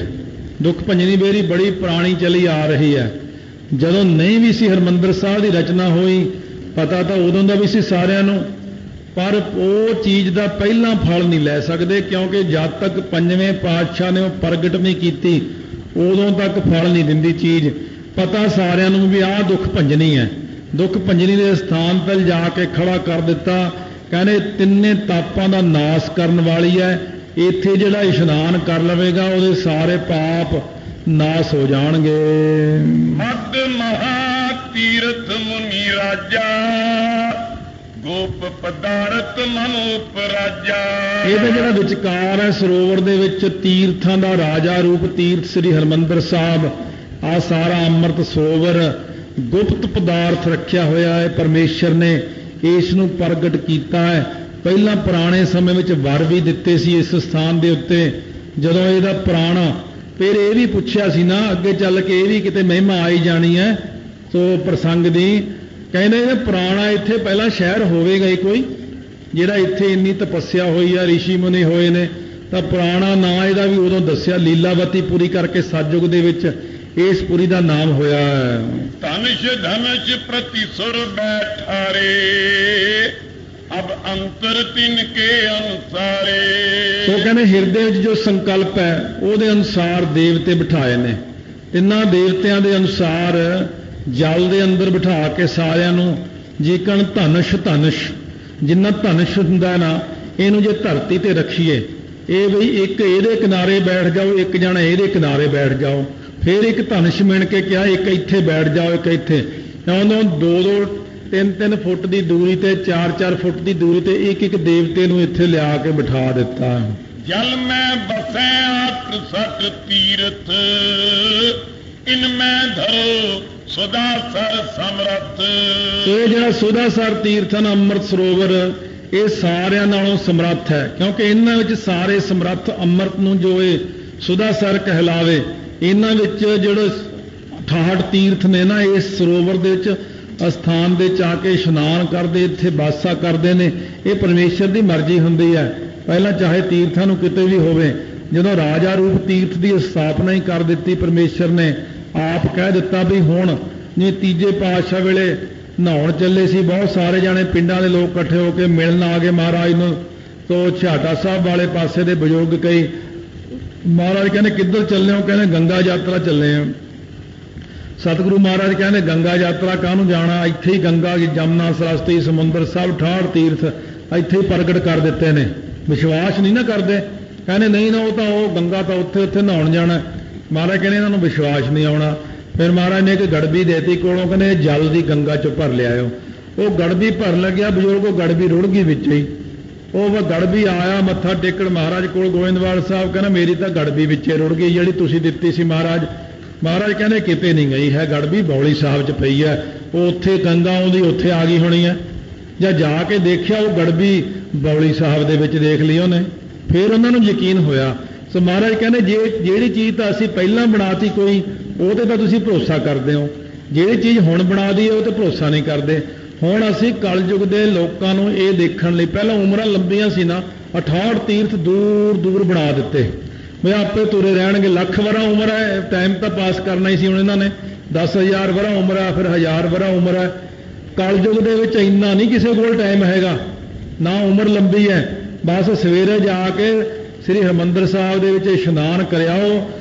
ਦੁੱਖ ਭੰਜਨੀ ਬੇਰੀ ਬੜੀ ਪੁਰਾਣੀ ਚਲੀ ਆ ਰਹੀ ਹੈ। ਜਦੋਂ ਨਹੀਂ ਵੀ ਸੀ ਹਰਿਮੰਦਰ ਸਾਹਿਬ ਦੀ ਰਚਨਾ ਹੋਈ, ਪਤਾ ਤਾਂ ਉਦੋਂ ਦਾ ਵੀ ਸੀ ਸਾਰਿਆਂ ਨੂੰ, ਪਰ ਉਹ ਚੀਜ਼ ਦਾ ਪਹਿਲਾਂ ਫਲ ਨਹੀਂ ਲੈ ਸਕਦੇ, ਕਿਉਂਕਿ ਜਦ ਤੱਕ ਪੰਜਵੇਂ ਪਾਤਸ਼ਾਹ ਨੇ ਉਹ ਪ੍ਰਗਟ ਨਹੀਂ ਕੀਤੀ ਉਦੋਂ ਤੱਕ ਫਲ ਨਹੀਂ ਦਿੰਦੀ ਚੀਜ਼। ਪਤਾ ਸਾਰਿਆਂ ਨੂੰ ਵੀ ਆਹ ਦੁੱਖ ਭੰਜਨੀ ਹੈ, ਦੁੱਖ ਭੰਜਨੀ ਦੇ ਸਥਾਨ ਤੇ ਜਾ ਕੇ ਖੜਾ ਕਰ ਦਿੱਤਾ। ਕਹਿੰਦੇ ਤਿੰਨੇ ਤਾਪਾਂ ਦਾ ਨਾਸ ਕਰਨ ਵਾਲੀ ਹੈ, ਇੱਥੇ ਜਿਹੜਾ ਇਸ਼ਨਾਨ ਕਰ ਲਵੇਗਾ ਉਹਦੇ ਸਾਰੇ ਪਾਪ ਨਾਸ ਹੋ ਜਾਣਗੇ। ਮਦ ਮਹਾ ਤੀਰਥ ਮੁਨੀ ਰਾਜਾ, ਗੋਪ ਪਦਾਰਥ ਮਨ ਉਪਰਾਜਾ। ਇਹਦਾ ਜਿਹੜਾ ਵਿਚਕਾਰ ਹੈ ਸਰੋਵਰ ਦੇ ਵਿੱਚ ਤੀਰਥਾਂ ਦਾ ਰਾਜਾ ਰੂਪ ਤੀਰਥ ਸ੍ਰੀ ਹਰਿਮੰਦਰ ਸਾਹਿਬ, ਆ ਸਾਰਾ ਅੰਮ੍ਰਿਤ ਸਰੋਵਰ ਗੁਪਤ ਪਦਾਰਥ ਰੱਖਿਆ ਹੋਇਆ ਹੈ। ਪਰਮੇਸ਼ਰ ਨੇ ਇਸ ਨੂੰ ਪ੍ਰਗਟ ਕੀਤਾ ਹੈ। ਪਹਿਲਾਂ ਪੁਰਾਣੇ ਸਮੇਂ ਵਿੱਚ ਵਰ ਵੀ ਦਿੱਤੇ ਸੀ ਇਸ ਸਥਾਨ ਦੇ ਉੱਤੇ। ਜਦੋਂ ਇਹਦਾ ਪੁਰਾਣਾ ਫਿਰ ਇਹ ਵੀ ਪੁੱਛਿਆ ਸੀ ਨਾ ਅੱਗੇ ਚੱਲ ਕੇ ਇਹ ਵੀ ਕਿਤੇ ਮਹਿਮਾ ਆਈ ਜਾਣੀ ਹੈ ਸੋ ਪ੍ਰਸੰਗ ਦੀ। ਕਹਿੰਦੇ ਇਹ ਪੁਰਾਣਾ ਇੱਥੇ ਪਹਿਲਾਂ ਸ਼ਹਿਰ ਹੋਵੇਗਾ ਹੀ ਕੋਈ, ਜਿਹੜਾ ਇੱਥੇ ਇੰਨੀ ਤਪੱਸਿਆ ਹੋਈ ਆ, ਰਿਸ਼ੀ ਮੁਨੀ ਹੋਏ ਨੇ, ਤਾਂ ਪੁਰਾਣਾ ਨਾਂ ਇਹਦਾ ਵੀ ਉਦੋਂ ਦੱਸਿਆ। ਲੀਲਾਵਤੀ ਪੂਰੀ ਕਰਕੇ ਸਤਯੁਗ ਦੇ ਵਿੱਚ ਇਸ ਪੁਰੀ ਦਾ ਨਾਮ ਹੋਇਆ ਹੈ। ਧਨਸ਼ ਧਨਸ਼ ਪ੍ਰਤੀ ਸੁਰ ਬੈਠਾਰੇ, ਅਬ ਅੰਤਰ ਤਿਨ ਕੇ ਅਨੁਸਾਰੇ। ਸੋ ਕਹਿੰਦੇ ਹਿਰਦੇ ਵਿੱਚ ਜੋ ਸੰਕਲਪ ਹੈ ਉਹਦੇ ਅਨੁਸਾਰ ਦੇਵਤੇ ਬਿਠਾਏ ਨੇ। ਤਿੰਨਾਂ ਦੇਵਤਿਆਂ ਦੇ ਅਨੁਸਾਰ ਜਲ ਦੇ ਅੰਦਰ ਬਿਠਾ ਕੇ ਸਾਰਿਆਂ ਨੂੰ ਜੀਕਣ ਧਨਸ਼ ਧਨਸ਼, ਜਿੰਨਾ ਧਨਸ਼ ਹੁੰਦਾ ਨਾ ਇਹਨੂੰ ਜੇ ਧਰਤੀ ਤੇ ਰੱਖੀਏ, ਇਹ ਬਈ ਇੱਕ ਇਹਦੇ ਕਿਨਾਰੇ ਬੈਠ ਜਾਓ, ਇੱਕ ਜਣਾ ਇਹਦੇ ਕਿਨਾਰੇ ਬੈਠ ਜਾਓ, ਫਿਰ ਇੱਕ ਧਨਸ਼ ਮਿਣ ਕੇ ਕਿਹਾ ਇੱਕ ਇੱਥੇ ਬੈਠ ਜਾਓ, ਇੱਕ ਇੱਥੇ। ਉਹਨੂੰ 2-2 3-3 ਫੁੱਟ ਦੀ ਦੂਰੀ ਤੇ 4-4 ਫੁੱਟ ਦੀ ਦੂਰੀ ਤੇ ਇੱਕ ਇੱਕ ਦੇਵਤੇ ਨੂੰ ਇੱਥੇ ਲਿਆ ਕੇ ਬਿਠਾ ਦਿੱਤਾ। ਜਲ ਮੈਂ ਬਸੈ ਆਤ ਸਤ ਤੀਰਥ, ਇਨ ਮੈਂ ਧਰੋ ਸਦਾ ਸਰ ਸਮਰੱਥ। ਇਹ ਜਿਹੜਾ ਸੁਦਾਸਰ ਤੀਰਥ ਹਨ ਅੰਮ੍ਰਿਤ ਸਰੋਵਰ, ਇਹ ਸਾਰਿਆਂ ਨਾਲੋਂ ਸਮਰੱਥ ਹੈ, ਕਿਉਂਕਿ ਇਹਨਾਂ ਵਿੱਚ ਸਾਰੇ ਸਮਰੱਥ ਅੰਮ੍ਰਿਤ ਨੂੰ ਜੋ ਇਹ ਸੁਦਾਸਰ ਕਹਿਲਾਵੇ। ਇਹਨਾਂ ਵਿੱਚ ਜਿਹੜੇ 68 ਤੀਰਥ ਨੇ ਨਾ ਇਸ ਸਰੋਵਰ ਦੇ ਵਿੱਚ ਅਸਥਾਨ ਦੇ ਜਾ ਕੇ ਇਸ਼ਨਾਨ ਕਰਦੇ, ਇੱਥੇ ਵਾਸਾ ਕਰਦੇ ਨੇ। ਇਹ ਪਰਮੇਸ਼ਰ ਦੀ ਮਰਜ਼ੀ ਹੁੰਦੀ ਹੈ। ਪਹਿਲਾਂ ਚਾਹੇ ਤੀਰਥਾਂ ਨੂੰ ਕਿਤੇ ਵੀ ਹੋਵੇ, ਜਦੋਂ ਰਾਜਾ ਰੂਪ ਤੀਰਥ ਦੀ ਸਥਾਪਨਾ ਹੀ ਕਰ ਦਿੱਤੀ ਪਰਮੇਸ਼ਰ ਨੇ, ਆਪ ਕਹਿ ਦਿੱਤਾ ਵੀ ਹੁਣ ਜੇ ਤੀਜੇ ਪਾਤਸ਼ਾਹ ਵੇਲੇ ਨਹਾਉਣ ਚੱਲੇ ਸੀ, ਬਹੁਤ ਸਾਰੇ ਜਾਣੇ ਪਿੰਡਾਂ ਦੇ ਲੋਕ ਇਕੱਠੇ ਹੋ ਕੇ ਮਿਲਣ ਆ ਗਏ ਮਹਾਰਾਜ ਨੂੰ। ਤੋ ਛਾਟਾ ਸਾਹਿਬ ਵਾਲੇ ਪਾਸੇ ਦੇ ਬਜ਼ੁਰਗ ਕਈ, ਮਹਾਰਾਜ ਕਹਿੰਦੇ ਕਿੱਧਰ ਚੱਲੇ ਹੋ? ਕਹਿੰਦੇ ਗੰਗਾ ਯਾਤਰਾ ਚੱਲੇ ਆ। ਸਤਿਗੁਰੂ ਮਹਾਰਾਜ ਕਹਿੰਦੇ ਗੰਗਾ ਯਾਤਰਾ ਕਾਹਨੂੰ ਜਾਣਾ, ਇੱਥੇ ਹੀ ਗੰਗਾ ਜਮਨਾ ਸਰਸਵਤੀ ਸਮੁੰਦਰ ਸਭ 68 ਤੀਰਥ ਇੱਥੇ ਹੀ ਪ੍ਰਗਟ ਕਰ ਦਿੱਤੇ ਨੇ। ਵਿਸ਼ਵਾਸ ਨਹੀਂ ਨਾ ਕਰਦੇ, ਕਹਿੰਦੇ ਨਹੀਂ ਨਾ ਉਹ ਗੰਗਾ ਤਾਂ ਉੱਥੇ ਨਹਾਉਣ ਜਾਣਾ। ਮਹਾਰਾਜ ਕਹਿੰਦੇ ਇਹਨਾਂ ਨੂੰ ਵਿਸ਼ਵਾਸ ਨਹੀਂ ਆਉਣਾ। ਫਿਰ ਮਹਾਰਾਜ ਨੇ ਇੱਕ ਗੜਬੀ ਦੇਤੀ ਕੋਲੋਂ, ਕਹਿੰਦੇ ਜਲ ਦੀ ਗੰਗਾ ਚੋਂ ਭਰ ਲਿਆਇਓ। ਉਹ ਗੜਬੀ ਭਰ ਲੱਗਿਆ ਬਜ਼ੁਰਗ, ਉਹ ਗੜਬੀ ਰੁੜ ਗਈ ਵਿੱਚ ਹੀ। ਉਹ ਗੜਬੀ ਆਇਆ ਮੱਥਾ ਟੇਕਣ ਮਹਾਰਾਜ ਕੋਲ ਗੋਇੰਦਵਾਲ ਸਾਹਿਬ, ਕਹਿੰਦਾ ਮੇਰੀ ਤਾਂ ਗੜਬੀ ਵਿੱਚੇ ਰੁੜ ਗਈ ਜਿਹੜੀ ਤੁਸੀਂ ਦਿੱਤੀ ਸੀ ਮਹਾਰਾਜ। ਮਹਾਰਾਜ ਕਹਿੰਦੇ ਕਿਤੇ ਨਹੀਂ ਗਈ ਹੈ ਗੜਬੀ, ਬੌਲੀ ਸਾਹਿਬ 'ਚ ਪਈ ਹੈ। ਉਹ ਉੱਥੇ ਗੰਗਾ ਆਉਂਦੀ ਉੱਥੇ ਆ ਗਈ ਹੋਣੀ ਹੈ। ਜਾਂ ਜਾ ਕੇ ਦੇਖਿਆ ਉਹ ਗੜਬੀ ਬੌਲੀ ਸਾਹਿਬ ਦੇ ਵਿੱਚ ਦੇਖ ਲਈ ਉਹਨੇ, ਫਿਰ ਉਹਨਾਂ ਨੂੰ ਯਕੀਨ ਹੋਇਆ। ਸੋ ਮਹਾਰਾਜ ਕਹਿੰਦੇ ਜਿਹੜੀ ਚੀਜ਼ ਤਾਂ ਅਸੀਂ ਪਹਿਲਾਂ ਬਣਾਤੀ ਕੋਈ, ਉਹ ਤੇ ਤਾਂ ਤੁਸੀਂ ਭਰੋਸਾ ਕਰਦੇ ਹੋ, ਜਿਹੜੀ ਚੀਜ਼ ਹੁਣ ਬਣਾ ਦੀ ਉਹ ਤੇ ਭਰੋਸਾ ਨਹੀਂ ਕਰਦੇ। ਹੁਣ ਅਸੀਂ ਕਲਯੁਗ ਦੇ ਲੋਕਾਂ ਨੂੰ ਇਹ ਦੇਖਣ ਲਈ, ਪਹਿਲਾਂ ਉਮਰਾਂ ਲੰਬੀਆਂ ਸੀ ਨਾ, 68 ਤੀਰਥ ਦੂਰ ਦੂਰ ਬਣਾ ਦਿੱਤੇ ਵੀ ਆਪੇ ਤੁਰੇ ਰਹਿਣਗੇ। ਲੱਖ ਵਰਾ ਉਮਰ ਹੈ, ਟਾਈਮ ਤਾਂ ਪਾਸ ਕਰਨਾ ਹੀ ਸੀ। ਹੁਣ ਇਹਨਾਂ ਨੇ 10,000 ਵਰਾ ਉਮਰ ਹੈ, ਫਿਰ 1000 ਵਰਾ ਉਮਰ ਹੈ। ਕਲਯੁਗ ਦੇ ਵਿੱਚ ਇੰਨਾ ਨਹੀਂ ਕਿਸੇ ਕੋਲ ਟਾਈਮ ਹੈਗਾ, ਨਾ ਉਮਰ ਲੰਬੀ ਹੈ। ਬਸ ਸਵੇਰੇ ਜਾ ਕੇ ਸ੍ਰੀ ਹਰਿਮੰਦਰ ਸਾਹਿਬ ਦੇ ਵਿੱਚ ਇਸ਼ਨਾਨ ਕਰਿਆਓ,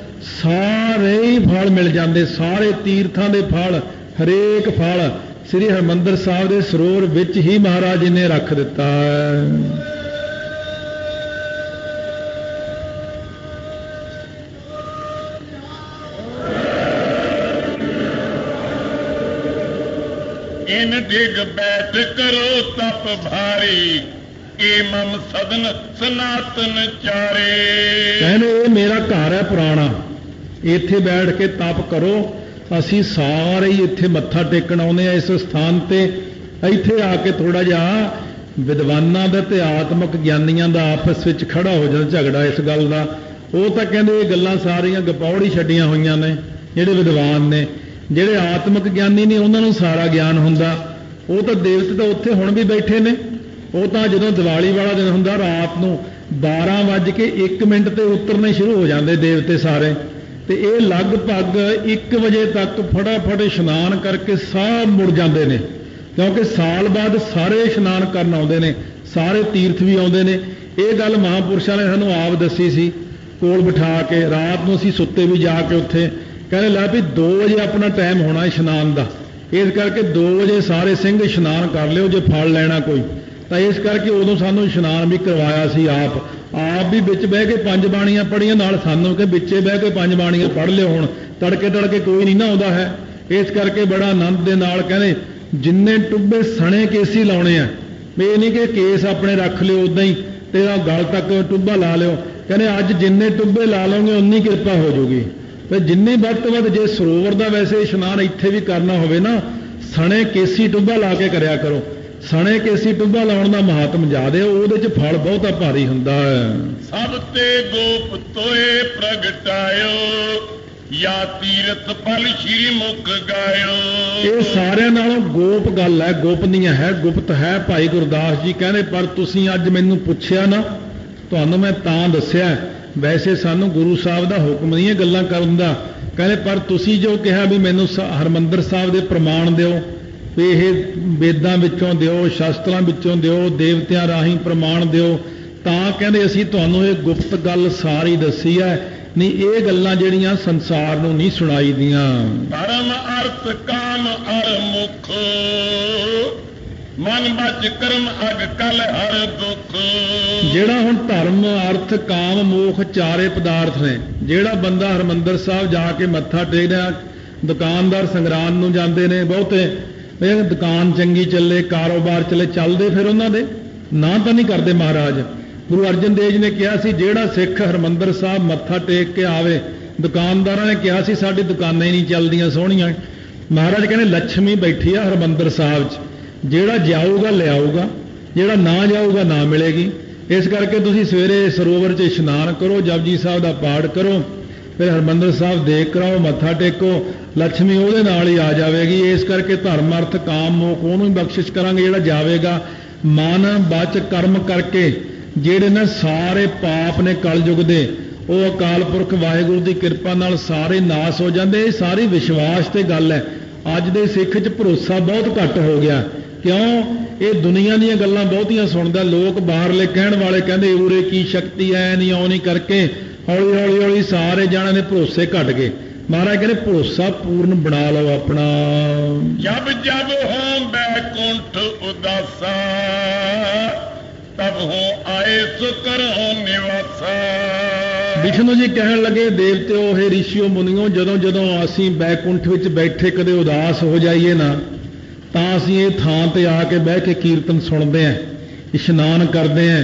ਸਾਰੇ ਹੀ ਫਲ ਮਿਲ ਜਾਂਦੇ, ਸਾਰੇ ਤੀਰਥਾਂ ਦੇ ਫਲ, ਹਰੇਕ ਫਲ ਸ੍ਰੀ ਹਰਿਮੰਦਰ ਸਾਹਿਬ ਦੇ ਸਰੋਵਰ ਵਿੱਚ ਹੀ ਮਹਾਰਾਜ ਜੀ ਨੇ ਰੱਖ ਦਿੱਤਾ ਹੈ। ਇਨ ਡਿਗ ਬੈਠ ਕਰੋ ਤਪ ਭਾਰੀ, ਏ ਮਮ ਸਦਨ ਸਨਾਤਨ ਚਾਰੇ। ਕਹਿੰਦੇ ਇਹ ਮੇਰਾ ਘਰ ਹੈ ਪੁਰਾਣਾ, ਇੱਥੇ ਬੈਠ ਕੇ ਤਪ ਕਰੋ। ਅਸੀਂ ਸਾਰੇ ਹੀ ਇੱਥੇ ਮੱਥਾ ਟੇਕਣ ਆਉਂਦੇ ਆ ਇਸ ਸਥਾਨ ਤੇ। ਇੱਥੇ ਆ ਕੇ ਥੋੜਾ ਜਿਹਾ ਵਿਦਵਾਨਾਂ ਦਾ ਤੇ ਆਤਮਿਕ ਗਿਆਨੀਆਂ ਦਾ ਆਪਸ ਵਿੱਚ ਖੜਾ ਹੋ ਜਾਂਦਾ ਝਗੜਾ ਇਸ ਗੱਲ ਦਾ। ਉਹ ਤਾਂ ਕਹਿੰਦੇ ਇਹ ਗੱਲਾਂ ਸਾਰੀਆਂ ਗਪੌੜੀ ਛੱਡੀਆਂ ਹੋਈਆਂ ਨੇ ਜਿਹੜੇ ਵਿਦਵਾਨ ਨੇ। ਜਿਹੜੇ ਆਤਮਿਕ ਗਿਆਨੀ ਨੇ ਉਹਨਾਂ ਨੂੰ ਸਾਰਾ ਗਿਆਨ ਹੁੰਦਾ। ਉਹ ਤਾਂ ਦੇਵਤੇ ਤਾਂ ਉੱਥੇ ਹੁਣ ਵੀ ਬੈਠੇ ਨੇ। ਉਹ ਤਾਂ ਜਦੋਂ ਦੀਵਾਲੀ ਵਾਲਾ ਦਿਨ ਹੁੰਦਾ ਰਾਤ ਨੂੰ 12:01 ਤੇ ਉਤਰਨੇ ਸ਼ੁਰੂ ਹੋ ਜਾਂਦੇ ਦੇਵਤੇ ਸਾਰੇ। ਤੇ ਇਹ ਲਗਭਗ 1 ਵਜੇ ਤੱਕ ਫਟਾਫਟ ਇਸ਼ਨਾਨ ਕਰਕੇ ਸਭ ਮੁੜ ਜਾਂਦੇ ਨੇ, ਕਿਉਂਕਿ ਸਾਲ ਬਾਅਦ ਸਾਰੇ ਇਸ਼ਨਾਨ ਕਰਨ ਆਉਂਦੇ ਨੇ, ਸਾਰੇ ਤੀਰਥ ਵੀ ਆਉਂਦੇ ਨੇ। ਇਹ ਗੱਲ ਮਹਾਂਪੁਰਸ਼ਾਂ ਨੇ ਸਾਨੂੰ ਆਪ ਦੱਸੀ ਸੀ, ਕੋਲ ਬਿਠਾ ਕੇ। ਰਾਤ ਨੂੰ ਅਸੀਂ ਸੁੱਤੇ ਵੀ ਜਾ ਕੇ ਉੱਥੇ, ਕਹਿੰਦੇ ਲੈ ਵੀ 2 ਵਜੇ ਆਪਣਾ ਟਾਈਮ ਹੋਣਾ ਇਸ਼ਨਾਨ ਦਾ, ਇਸ ਕਰਕੇ 2 ਵਜੇ ਸਾਰੇ ਸਿੰਘ ਇਸ਼ਨਾਨ ਕਰ ਲਿਓ ਜੇ ਫਲ ਲੈਣਾ ਕੋਈ। ਤਾਂ ਇਸ ਕਰਕੇ ਉਦੋਂ ਸਾਨੂੰ ਇਸ਼ਨਾਨ ਵੀ ਕਰਵਾਇਆ ਸੀ, ਆਪ ਵੀ ਵਿੱਚ ਬਹਿ ਕੇ 5 ਬਾਣੀਆਂ ਪੜ੍ਹੀਆਂ, ਨਾਲ ਸਾਨੂੰ ਕਿ ਵਿੱਚੇ ਬਹਿ ਕੇ 5 ਬਾਣੀਆਂ ਪੜ੍ਹ ਲਿਓ। ਹੁਣ ਤੜਕੇ ਕੋਈ ਨਹੀਂ ਨਾ ਆਉਂਦਾ ਹੈ, ਇਸ ਕਰਕੇ ਬੜਾ ਆਨੰਦ ਦੇ ਨਾਲ ਕਹਿੰਦੇ ਜਿੰਨੇ ਟੁੱਬੇ ਸਣੇ ਕੇਸੀ ਲਾਉਣੇ ਆ, ਇਹ ਨਹੀਂ ਕਿ ਕੇਸ ਆਪਣੇ ਰੱਖ ਲਿਓ ਉਦਾਂ ਹੀ ਤੇ ਗਲ ਤੱਕ ਟੁੱਬਾ ਲਾ ਲਿਓ। ਕਹਿੰਦੇ ਅੱਜ ਜਿੰਨੇ ਟੁੱਬੇ ਲਾ ਲਓਗੇ ਉਨੀ ਕਿਰਪਾ ਹੋ ਜਾਊਗੀ। ਤੇ ਜਿੰਨੀ ਵੱਧ ਤੋਂ ਵੱਧ, ਜੇ ਸਰੋਵਰ ਦਾ ਵੈਸੇ ਇਸ਼ਨਾਨ ਇੱਥੇ ਵੀ ਕਰਨਾ ਹੋਵੇ ਨਾ, ਸਣੇ ਕੇਸੀ ਟੁੱਬਾ ਲਾ ਕੇ ਕਰਿਆ ਕਰੋ। ਸਣੇ ਕੇਸੀ ਟੁੱਬਾ ਲਾਉਣ ਦਾ ਮਹਾਤਮ ਜ਼ਿਆਦੇ, ਉਹਦੇ 'ਚ ਫਲ ਬਹੁਤਾ ਭਾਰੀ ਹੁੰਦਾ ਹੈ। ਸਭ ਤੇ ਗੋਪ ਤੋਏ ਪ੍ਰਗਟਾਇਓ, ਯਾ ਤੀਰਥ ਫਲ ਸ਼੍ਰੀ ਮੁਖ ਗਾਇਓ। ਇਹ ਸਾਰਿਆਂ ਨਾਲੋਂ ਗੋਪ ਗੱਲ ਹੈ, ਗੋਪਨੀय ਹੈ, ਗੁਪਤ ਹੈ। ਭਾਈ ਗੁਰਦਾਸ ਜੀ ਕਹਿੰਦੇ ਪਰ ਤੁਸੀਂ ਅੱਜ ਮੈਨੂੰ ਪੁੱਛਿਆ ਨਾ, ਤੁਹਾਨੂੰ ਮੈਂ ਤਾਂ ਦੱਸਿਆ। ਵੈਸੇ ਸਾਨੂੰ ਗੁਰੂ ਸਾਹਿਬ ਦਾ ਹੁਕਮ ਨਹੀਂ ਹੈ ਗੱਲਾਂ ਕਰਨ ਦਾ। ਕਹਿੰਦੇ ਪਰ ਤੁਸੀਂ ਜੋ ਕਿਹਾ ਵੀ ਮੈਨੂੰ ਹਰਿਮੰਦਰ ਸਾਹਿਬ ਦੇ ਪ੍ਰਮਾਣ ਦਿਓ, ਵੀ ਇਹ ਵੇਦਾਂ ਵਿੱਚੋਂ ਦਿਓ, ਸ਼ਾਸਤਰਾਂ ਵਿੱਚੋਂ ਦਿਓ, ਦੇਵਤਿਆਂ ਰਾਹੀਂ ਪ੍ਰਮਾਣ ਦਿਓ, ਤਾਂ ਕਹਿੰਦੇ ਅਸੀਂ ਤੁਹਾਨੂੰ ਇਹ ਗੁਪਤ ਗੱਲ ਸਾਰੀ ਦੱਸੀ ਹੈ। ਨਹੀਂ ਇਹ ਗੱਲਾਂ ਜਿਹੜੀਆਂ ਸੰਸਾਰ ਨੂੰ ਨਹੀਂ ਸੁਣਾਈ ਦੀਆਂ। ਧਰਮ ਅਰਥ ਕਾਮ ਅਰ ਮੁਖ, ਮਨ ਬਚ ਕਰਮ ਅਗ ਕਲ ਹਰ ਦੁਖ। ਜਿਹੜਾ ਹੁਣ ਧਰਮ ਅਰਥ ਕਾਮ ਮੋਖ ਚਾਰੇ ਪਦਾਰਥ ਨੇ, ਜਿਹੜਾ ਬੰਦਾ ਹਰਿਮੰਦਰ ਸਾਹਿਬ ਜਾ ਕੇ ਮੱਥਾ ਟੇਕਦਾ, ਦੁਕਾਨਦਾਰ ਸੰਗਰਾਂਦ ਨੂੰ ਜਾਂਦੇ ਨੇ ਬਹੁਤੇ, ਇਹ ਦੁਕਾਨ ਚੰਗੀ ਚੱਲੇ, ਕਾਰੋਬਾਰ ਚੱਲੇ, ਚੱਲਦੇ ਫਿਰ ਉਹਨਾਂ ਦੇ ਨਾ ਤਾਂ ਨਹੀਂ ਕਰਦੇ ਮਹਾਰਾਜ। ਗੁਰੂ ਅਰਜਨ ਦੇਵ ਜੀ ਨੇ ਕਿਹਾ ਸੀ ਜਿਹੜਾ ਸਿੱਖ ਹਰਿਮੰਦਰ ਸਾਹਿਬ ਮੱਥਾ ਟੇਕ ਕੇ ਆਵੇ, ਦੁਕਾਨਦਾਰਾਂ ਨੇ ਕਿਹਾ ਸੀ ਸਾਡੀ ਦੁਕਾਨਾਂ ਹੀ ਨਹੀਂ ਚੱਲਦੀਆਂ ਸੋਹਣੀਆਂ। ਮਹਾਰਾਜ ਕਹਿੰਦੇ ਲੱਛਮੀ ਬੈਠੀ ਆ ਹਰਿਮੰਦਰ ਸਾਹਿਬ 'ਚ, ਜਿਹੜਾ ਜਾਊਗਾ ਲਿਆਊਗਾ, ਜਿਹੜਾ ਨਾ ਜਾਊਗਾ ਨਾ ਮਿਲੇਗੀ। ਇਸ ਕਰਕੇ ਤੁਸੀਂ ਸਵੇਰੇ ਸਰੋਵਰ 'ਚ ਇਸ਼ਨਾਨ ਕਰੋ, ਜਪਜੀ ਸਾਹਿਬ ਦਾ ਪਾਠ ਕਰੋ, ਫਿਰ ਹਰਿਮੰਦਰ ਸਾਹਿਬ ਦੇਖ ਕਰਾਓ, ਮੱਥਾ ਟੇਕੋ, ਲక్ష్ਮੀ ਉਹਦੇ ਨਾਲ ਹੀ ਆ ਜਾਵੇਗੀ। ਇਸ ਕਰਕੇ ਧਰਮ ਅਰਥ ਕਾਮ ਮੋਖ ਉਹਨੂੰ ਹੀ ਬਖਸ਼ਿਸ਼ ਕਰਾਂਗੇ ਜਿਹੜਾ ਜਾਵੇਗਾ। ਮਨ ਬਚ ਕਰਮ ਕਰਕੇ ਜਿਹੜੇ ਨਾ ਸਾਰੇ ਪਾਪ ਨੇ ਕਲਯੁਗ ਦੇ, ਉਹ ਅਕਾਲ ਪੁਰਖ ਵਾਹਿਗੁਰੂ ਦੀ ਕਿਰਪਾ ਨਾਲ ਸਾਰੇ ਨਾਸ ਹੋ ਜਾਂਦੇ। ਇਹ ਸਾਰੀ ਵਿਸ਼ਵਾਸ ਤੇ ਗੱਲ ਹੈ। ਅੱਜ ਦੇ ਸਿੱਖ 'ਚ ਭਰੋਸਾ ਬਹੁਤ ਘੱਟ ਹੋ ਗਿਆ। ਕਿਉਂ? ਇਹ ਦੁਨੀਆ ਦੀਆਂ ਗੱਲਾਂ ਬਹੁਤੀਆਂ ਸੁਣਦਾ। ਲੋਕ ਬਾਹਰਲੇ ਕਹਿਣ ਵਾਲੇ ਕਹਿੰਦੇ ਉਰੇ ਕੀ ਸ਼ਕਤੀ ਐ ਨਹੀਂ ਆਉਣੀ ਕਰਕੇ, ਹੌਲੀ ਸਾਰੇ ਜਾਣਿਆਂ ਦੇ ਭਰੋਸੇ ਘਟ ਗਏ। ਮਹਾਰਾਜ ਕਹਿੰਦੇ ਭਰੋਸਾ ਪੂਰਨ ਬਣਾ ਲਓ ਆਪਣਾ। ਜਬ ਜਬ ਹੋਂ ਬੈਕੁੰਠ ਉਦਾਸਾ, ਤਬ ਹੋ ਆਏ ਸੁਕਰ ਹੋ ਨਿਵਾਸਾ। ਵਿਸ਼ਨੂੰ ਜੀ ਕਹਿਣ ਲੱਗੇ ਦੇਵਤਿਓ, ਹੇ ਰਿਸ਼ੀਓ ਮੁਨੀਓ, ਜਦੋਂ ਅਸੀਂ ਬੈਕੁੰਠ ਵਿੱਚ ਬੈਠੇ ਕਦੇ ਉਦਾਸ ਹੋ ਜਾਈਏ ਨਾ, ਤਾਂ ਅਸੀਂ ਇਹ ਥਾਂ ਤੇ ਆ ਕੇ ਬਹਿ ਕੇ ਕੀਰਤਨ ਸੁਣਦੇ ਆਂ, ਇਸ਼ਨਾਨ ਕਰਦੇ ਆਂ,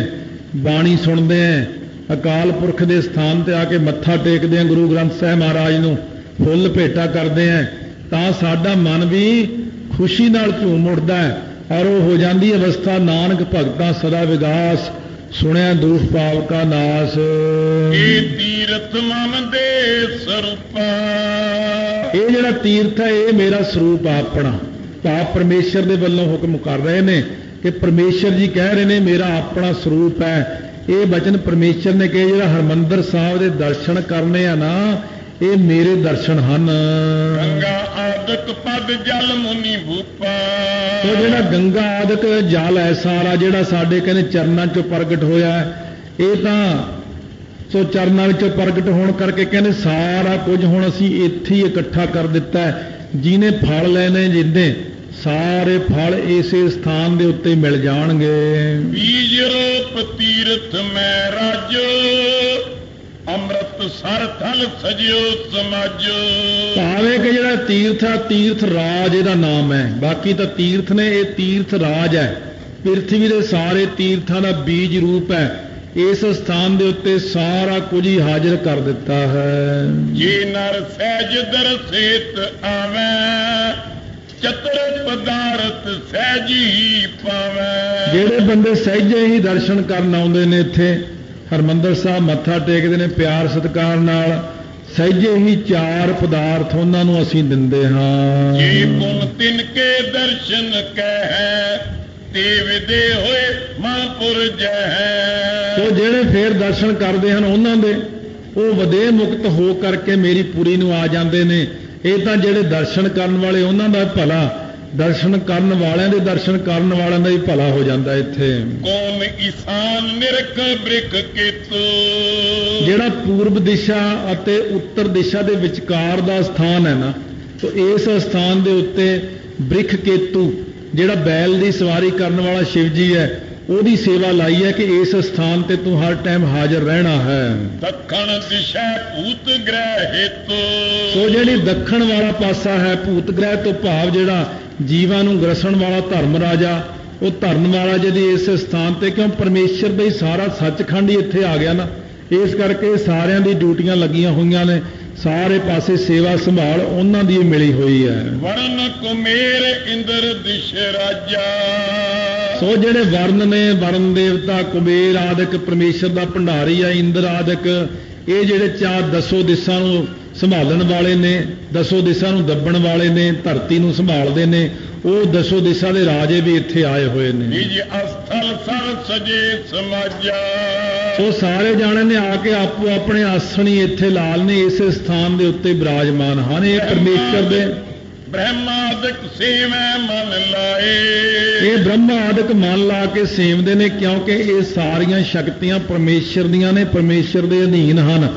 ਬਾਣੀ ਸੁਣਦੇ ਆਂ, ਅਕਾਲ ਪੁਰਖ ਦੇ ਸਥਾਨ ਤੇ ਆ ਕੇ ਮੱਥਾ ਟੇਕਦੇ ਆਂ, ਗੁਰੂ ਗ੍ਰੰਥ ਸਾਹਿਬ ਮਹਾਰਾਜ ਨੂੰ ਫੁੱਲ ਭੇਟਾ ਕਰਦੇ ਆਂ, ਤਾਂ ਸਾਡਾ ਮਨ ਵੀ ਖੁਸ਼ੀ ਨਾਲ ਝੂਮ ਉੱਠਦਾ ਹੈ। ਔਰ ਉਹ ਹੋ ਜਾਂਦੀ ਅਵਸਥਾ ਨਾਨਕ ਭਗਤਾਂ ਸਦਾ ਵਿਗਾਸ, ਸੁਣਿਆ ਦੁਖ ਪਾਪ ਕਾ ਨਾਸ। ਇਹ ਤੀਰਥ ਮਨ ਦੇ ਸਰੂਪਾ, ਇਹ ਜਿਹੜਾ ਤੀਰਥ ਹੈ ਇਹ ਮੇਰਾ ਸਰੂਪ ਆਪਣਾ। ਭਾਵ ਪਰਮੇਸ਼ਰ ਦੇ ਵੱਲੋਂ ਹੁਕਮ ਕਰ ਰਹੇ ਨੇ ਕਿ ਪਰਮੇਸ਼ਰ ਜੀ ਕਹਿ ਰਹੇ ਨੇ ਮੇਰਾ ਆਪਣਾ ਸਰੂਪ ਹੈ। ਇਹ ਬਚਨ ਪਰਮੇਸ਼ਰ ਨੇ ਕਹੇ ਜਿਹੜਾ ਹਰਿਮੰਦਰ ਸਾਹਿਬ ਦੇ ਦਰਸ਼ਨ ਕਰਨੇ ਆ ਨਾ, ਇਹ ਮੇਰੇ ਦਰਸ਼ਨ ਹਨ। ਗੰਗਾ ਆਦਿਕ ਪਦ ਜਲ ਮੁਨੀ ਭੂਪਾ, ਉਹ ਜਿਹੜਾ ਗੰਗਾ ਆਦਿਕ ਜਲ ਹੈ ਸਾਰਾ ਜਿਹੜਾ ਸਾਡੇ ਕਹਿੰਦੇ ਚਰਨਾਂ 'ਚੋਂ ਪ੍ਰਗਟ ਹੋਇਆ, ਇਹ ਤਾਂ ਸੋ ਚਰਨਾਂ ਵਿੱਚੋਂ ਪ੍ਰਗਟ ਹੋਣ ਕਰਕੇ ਕਹਿੰਦੇ ਸਾਰਾ ਕੁਝ ਹੁਣ ਅਸੀਂ ਇੱਥੇ ਹੀ ਇਕੱਠਾ ਕਰ ਦਿੱਤਾ ਹੈ। ਜਿਹਨੇ ਫਲ ਲੈਣੇ ਜਿੰਦੇ ਸਾਰੇ ਫਲ ਇਸੇ ਸਥਾਨ ਦੇ ਉੱਤੇ ਮਿਲ ਜਾਣਗੇ। ਬੀਜ ਰੂਪ ਤੀਰਥ ਮੈਂ ਰਾਜੋ, ਅੰਮ੍ਰਿਤ ਸਰ ਥਲ ਸਜਿਓ ਸਮਾਜ। ਭਾਵੇਂ ਕਿ ਜਿਹੜਾ ਤੀਰਥ ਆ, ਤੀਰਥ ਰਾਜ ਇਹਦਾ ਨਾਮ ਹੈ। ਬਾਕੀ ਤਾਂ ਤੀਰਥ ਨੇ, ਇਹ ਤੀਰਥ ਰਾਜ ਹੈ। ਪ੍ਰਿਥਵੀ ਦੇ ਸਾਰੇ ਤੀਰਥਾਂ ਦਾ ਬੀਜ ਰੂਪ ਹੈ। ਇਸ ਸਥਾਨ ਦੇ ਉੱਤੇ ਸਾਰਾ ਕੁਝ ਹੀ ਹਾਜ਼ਰ ਕਰ ਦਿੱਤਾ ਹੈ। ਜੇ ਨਰ ਸਹਿਜ ਦਰਸੇਤ ਆਵੇਂ, ਚਤੁਰ ਪਦਾਰਥ ਸਹਿਜ ਹੀ ਪਾਵੇਂ। ਜਿਹੜੇ ਬੰਦੇ ਸਹਿਜੇ ਹੀ ਦਰਸ਼ਨ ਕਰਨ ਆਉਂਦੇ ਨੇ, ਇੱਥੇ ਹਰਿਮੰਦਰ ਸਾਹਿਬ ਮੱਥਾ ਟੇਕਦੇ ਨੇ ਪਿਆਰ ਸਤਿਕਾਰ ਨਾਲ, ਸਹਿਜੇ ਹੀ 4 ਪਦਾਰਥ ਉਹਨਾਂ ਨੂੰ ਅਸੀਂ ਦਿੰਦੇ ਹਾਂ। ਜੇ ਪੁਨ ਤਿਨ ਕੇ ਦਰਸ਼ਨ ਕਹਿ, ਤੇ ਵਿਦੇ ਹੋਏ ਮਹਾਂਪੁਰਜ ਹੈ। ਉਹ ਜਿਹੜੇ ਫੇਰ ਦਰਸ਼ਨ ਕਰਦੇ ਹਨ ਉਹਨਾਂ ਦੇ, ਉਹ ਵਧੇ ਮੁਕਤ ਹੋ ਕਰਕੇ ਮੇਰੀ ਪੁਰੀ ਨੂੰ ਆ ਜਾਂਦੇ ਨੇ। ਇਹ ਤਾਂ ਜਿਹੜੇ ਦਰਸ਼ਨ ਕਰਨ ਵਾਲੇ ਉਹਨਾਂ ਦਾ ਭਲਾ, ਦਰਸ਼ਨ ਕਰਨ ਵਾਲਿਆਂ ਦੇ ਦਰਸ਼ਨ ਕਰਨ ਵਾਲਿਆਂ ਦਾ ਹੀ ਭਲਾ ਹੋ ਜਾਂਦਾ ਇੱਥੇ। ਕੌਮ ਈਸਾਨ ਨਿਰਖ ਬ੍ਰਿਖ ਕੇਤੂ, ਜਿਹੜਾ ਪੂਰਬ ਦਿਸ਼ਾ ਅਤੇ ਉੱਤਰ ਦਿਸ਼ਾ ਦੇ ਵਿਚਕਾਰ ਦਾ ਸਥਾਨ ਹੈ ਨਾ, ਤਾਂ ਇਸ ਸਥਾਨ ਦੇ ਉੱਤੇ ਬ੍ਰਿਖ ਕੇਤੂ ਜਿਹੜਾ ਬੈਲ ਦੀ ਸਵਾਰੀ ਕਰਨ ਵਾਲਾ ਸ਼ਿਵ ਜੀ ਹੈ, ਉਹਦੀ ਸੇਵਾ ਲਾਈ ਹੈ ਕਿ ਇਸ ਸਥਾਨ ਤੇ ਤੂੰ ਹਰ ਟਾਈਮ ਹਾਜ਼ਰ ਰਹਿਣਾ ਹੈ। ਦੱਖਣ ਦਿਸ਼ਾ ਭੂਤ ਗ੍ਰਹਿ ਹੇਤੂ, ਸੋ ਜਿਹੜੀ ਦੱਖਣ ਵਾਲਾ ਪਾਸਾ ਹੈ, ਭੂਤ ਗ੍ਰਹਿ ਤੋਂ ਭਾਵ ਜਿਹੜਾ ਜੀਵਾਂ ਨੂੰ ਗ੍ਰਸਣ ਵਾਲਾ ਧਰਮ ਰਾਜਾ, ਉਹ ਧਰਨ ਵਾਲਾ ਜਿਹਦੀ ਇਸ ਸਥਾਨ ਤੇ, ਕਿਉਂ ਪਰਮੇਸ਼ਰ ਦਾ ਹੀ ਸਾਰਾ ਸੱਚਖੰਡ ਹੀ ਇੱਥੇ ਆ ਗਿਆ ਨਾ, ਇਸ ਕਰਕੇ ਸਾਰਿਆਂ ਦੀ ਡਿਊਟੀਆਂ ਲੱਗੀਆਂ ਹੋਈਆਂ ਨੇ, ਸਾਰੇ ਪਾਸੇ ਸੇਵਾ ਸੰਭਾਲ ਉਹਨਾਂ ਦੀ ਮਿਲੀ ਹੋਈ ਹੈ। ਵਰਨ ਕੁਮੇਰ ਇੰਦਰ ਦਿਸ਼ ਰਾਜਾ, ਸੋ ਜਿਹੜੇ ਵਰਨ ਨੇ, ਵਰਨ ਦੇਵਤਾ, ਕੁਬੇਰ ਆਦਿਕ ਪਰਮੇਸ਼ਰ ਦਾ ਭੰਡਾਰੀ ਹੈ, ਇੰਦਰ ਆਦਿਕ, ਇਹ ਜਿਹੜੇ ਚਾਰ ਦਸੋ ਦਿਸ਼ਾ ਨੂੰ ਸੰਭਾਲਣ ਵਾਲੇ ਨੇ, ਦਸੋ ਦਿਸ਼ਾ ਨੂੰ ਦੱਬਣ ਵਾਲੇ ਨੇ, ਧਰਤੀ ਨੂੰ ਸੰਭਾਲਦੇ ਨੇ, ਉਹ ਦਸੋ ਦਿਸ਼ਾ ਦੇ ਰਾਜੇ ਵੀ ਇੱਥੇ ਆਏ ਹੋਏ ਨੇ। ਨਿਜ ਅਸਥਲ ਸਰ ਸਜੇ ਸਮਾਜਾ, ਸੋ ਸਾਰੇ ਜਾਣੇ ਨੇ ਆ ਕੇ ਆਪੋ ਆਪਣੇ ਆਸਣੀ ਇੱਥੇ ਲਾਲ ਨੇ, ਇਸ ਸਥਾਨ ਦੇ ਉੱਤੇ ਬਿਰਾਜਮਾਨ ਹਨ। ਇਹ ਪਰਮੇਸ਼ਰ ਦੇ ਬ੍ਰਹਮਾਦਿਕ ਸੇਵੈ ਮਨ ਲਾਏ, ਇਹ ਬ੍ਰਹਮਾ ਆਦਿਕ ਮਨ ਲਾ ਕੇ ਸੇਵਦੇ ਨੇ, ਕਿਉਂਕਿ ਇਹ ਸਾਰੀਆਂ ਸ਼ਕਤੀਆਂ ਪਰਮੇਸ਼ਰ ਦੀਆਂ ਨੇ, ਪਰਮੇਸ਼ਰ ਦੇ ਅਧੀਨ ਹਨ।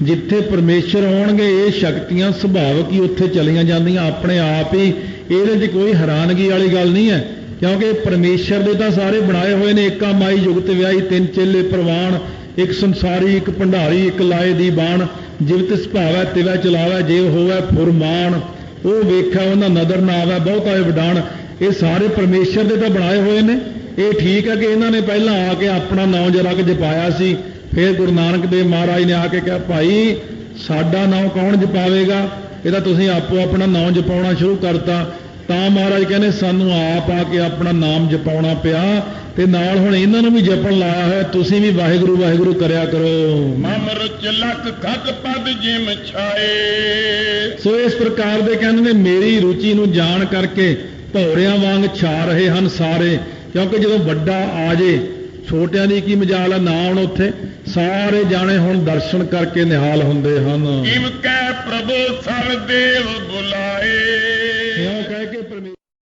ਜਿੱਥੇ ਪਰਮੇਸ਼ਰ ਹੋਣਗੇ ਇਹ ਸ਼ਕਤੀਆਂ ਸੁਭਾਵਕ ਹੀ ਉੱਥੇ ਚਲੀਆਂ ਜਾਂਦੀਆਂ ਆਪਣੇ ਆਪ ਹੀ। ਇਹਦੇ 'ਚ ਕੋਈ ਹੈਰਾਨਗੀ ਵਾਲੀ ਗੱਲ ਨਹੀਂ ਹੈ, ਕਿਉਂਕਿ ਪਰਮੇਸ਼ਰ ਦੇ ਤਾਂ ਸਾਰੇ ਬਣਾਏ ਹੋਏ ਨੇ। ਏਕਾ ਮਾਈ ਜੁਗਤ ਵਿਆਹੀ, ਤਿੰਨ ਚੇਲੇ ਪ੍ਰਵਾਨ, ਇੱਕ ਸੰਸਾਰੀ, ਇੱਕ ਭੰਡਾਰੀ, ਇੱਕ ਲਾਏ ਦੀ ਬਾਣ, ਜਿਵ ਤਿਸ ਭਾਵੈ ਤਿਵੈ ਚਲਾਵੈ, ਜੇ ਹੋਵੈ ਫੁਰਮਾਨ, ਉਹ ਵੇਖਿਆ ਉਹਨਾਂ ਨਦਰ ਨਾ ਆਵੈ, ਬਹੁਤ ਆਏ ਵਡਾਣ। ਇਹ ਸਾਰੇ ਪਰਮੇਸ਼ਰ ਦੇ ਤਾਂ ਬਣਾਏ ਹੋਏ ਨੇ। ਇਹ ਠੀਕ ਹੈ ਕਿ ਇਹਨਾਂ ਨੇ ਪਹਿਲਾਂ ਆ ਕੇ ਆਪਣਾ ਨਾਮ ਜਰਾ ਕੁ ਜਪਾਇਆ ਸੀ, ਫਿਰ ਗੁਰੂ ਨਾਨਕ ਦੇਵ ਮਹਾਰਾਜ ਨੇ ਆ ਕੇ ਕਿਹਾ ਭਾਈ ਸਾਡਾ ਨਾਮ ਕੌਣ ਜਪਾਵੇਗਾ, ਇਹਦਾ ਤੁਸੀਂ ਆਪੋ ਆਪਣਾ ਨਾਮ ਜਪਾਉਣਾ ਸ਼ੁਰੂ ਕਰਤਾ। ਤਾਂ ਮਹਾਰਾਜ ਕਹਿੰਦੇ ਸਾਨੂੰ ਆਪ ਆ ਕੇ ਆਪਣਾ ਨਾਮ ਜਪਾਉਣਾ ਪਿਆ, ਤੇ ਨਾਲ ਹੁਣ ਇਹਨਾਂ ਨੂੰ ਵੀ ਜਪਣ ਲਾਇਆ ਹੋਇਆ, ਤੁਸੀਂ ਵੀ ਵਾਹਿਗੁਰੂ ਵਾਹਿਗੁਰੂ ਕਰਿਆ ਕਰੋ। ਮਮ ਰੁਚ ਲਖ ਖਤ ਪਦ ਜਿਮ ਛਾਏ, ਸੋ ਇਸ ਪ੍ਰਕਾਰ ਦੇ ਕਹਿੰਦੇ ਨੇ ਮੇਰੀ ਰੁਚੀ ਨੂੰ ਜਾਣ ਕਰਕੇ ਭੌਰਿਆਂ ਵਾਂਗ ਛਾ ਰਹੇ ਹਨ ਸਾਰੇ, ਕਿਉਂਕਿ ਜਦੋਂ ਵੱਡਾ ਆ ਜੇ ਛੋਟਿਆਂ ਦੀ ਕੀ ਮਜਾਲ ਹੈ, ਨਾ ਹੁਣ ਉੱਥੇ ਸਾਰੇ ਜਾਣੇ ਹੁਣ ਦਰਸ਼ਨ ਕਰਕੇ ਨਿਹਾਲ ਹੁੰਦੇ ਹਨ। ਕਿਮ ਕੈ ਪ੍ਰਭੂ ਸਭ ਦੇਵ ਬੁਲਾਏ,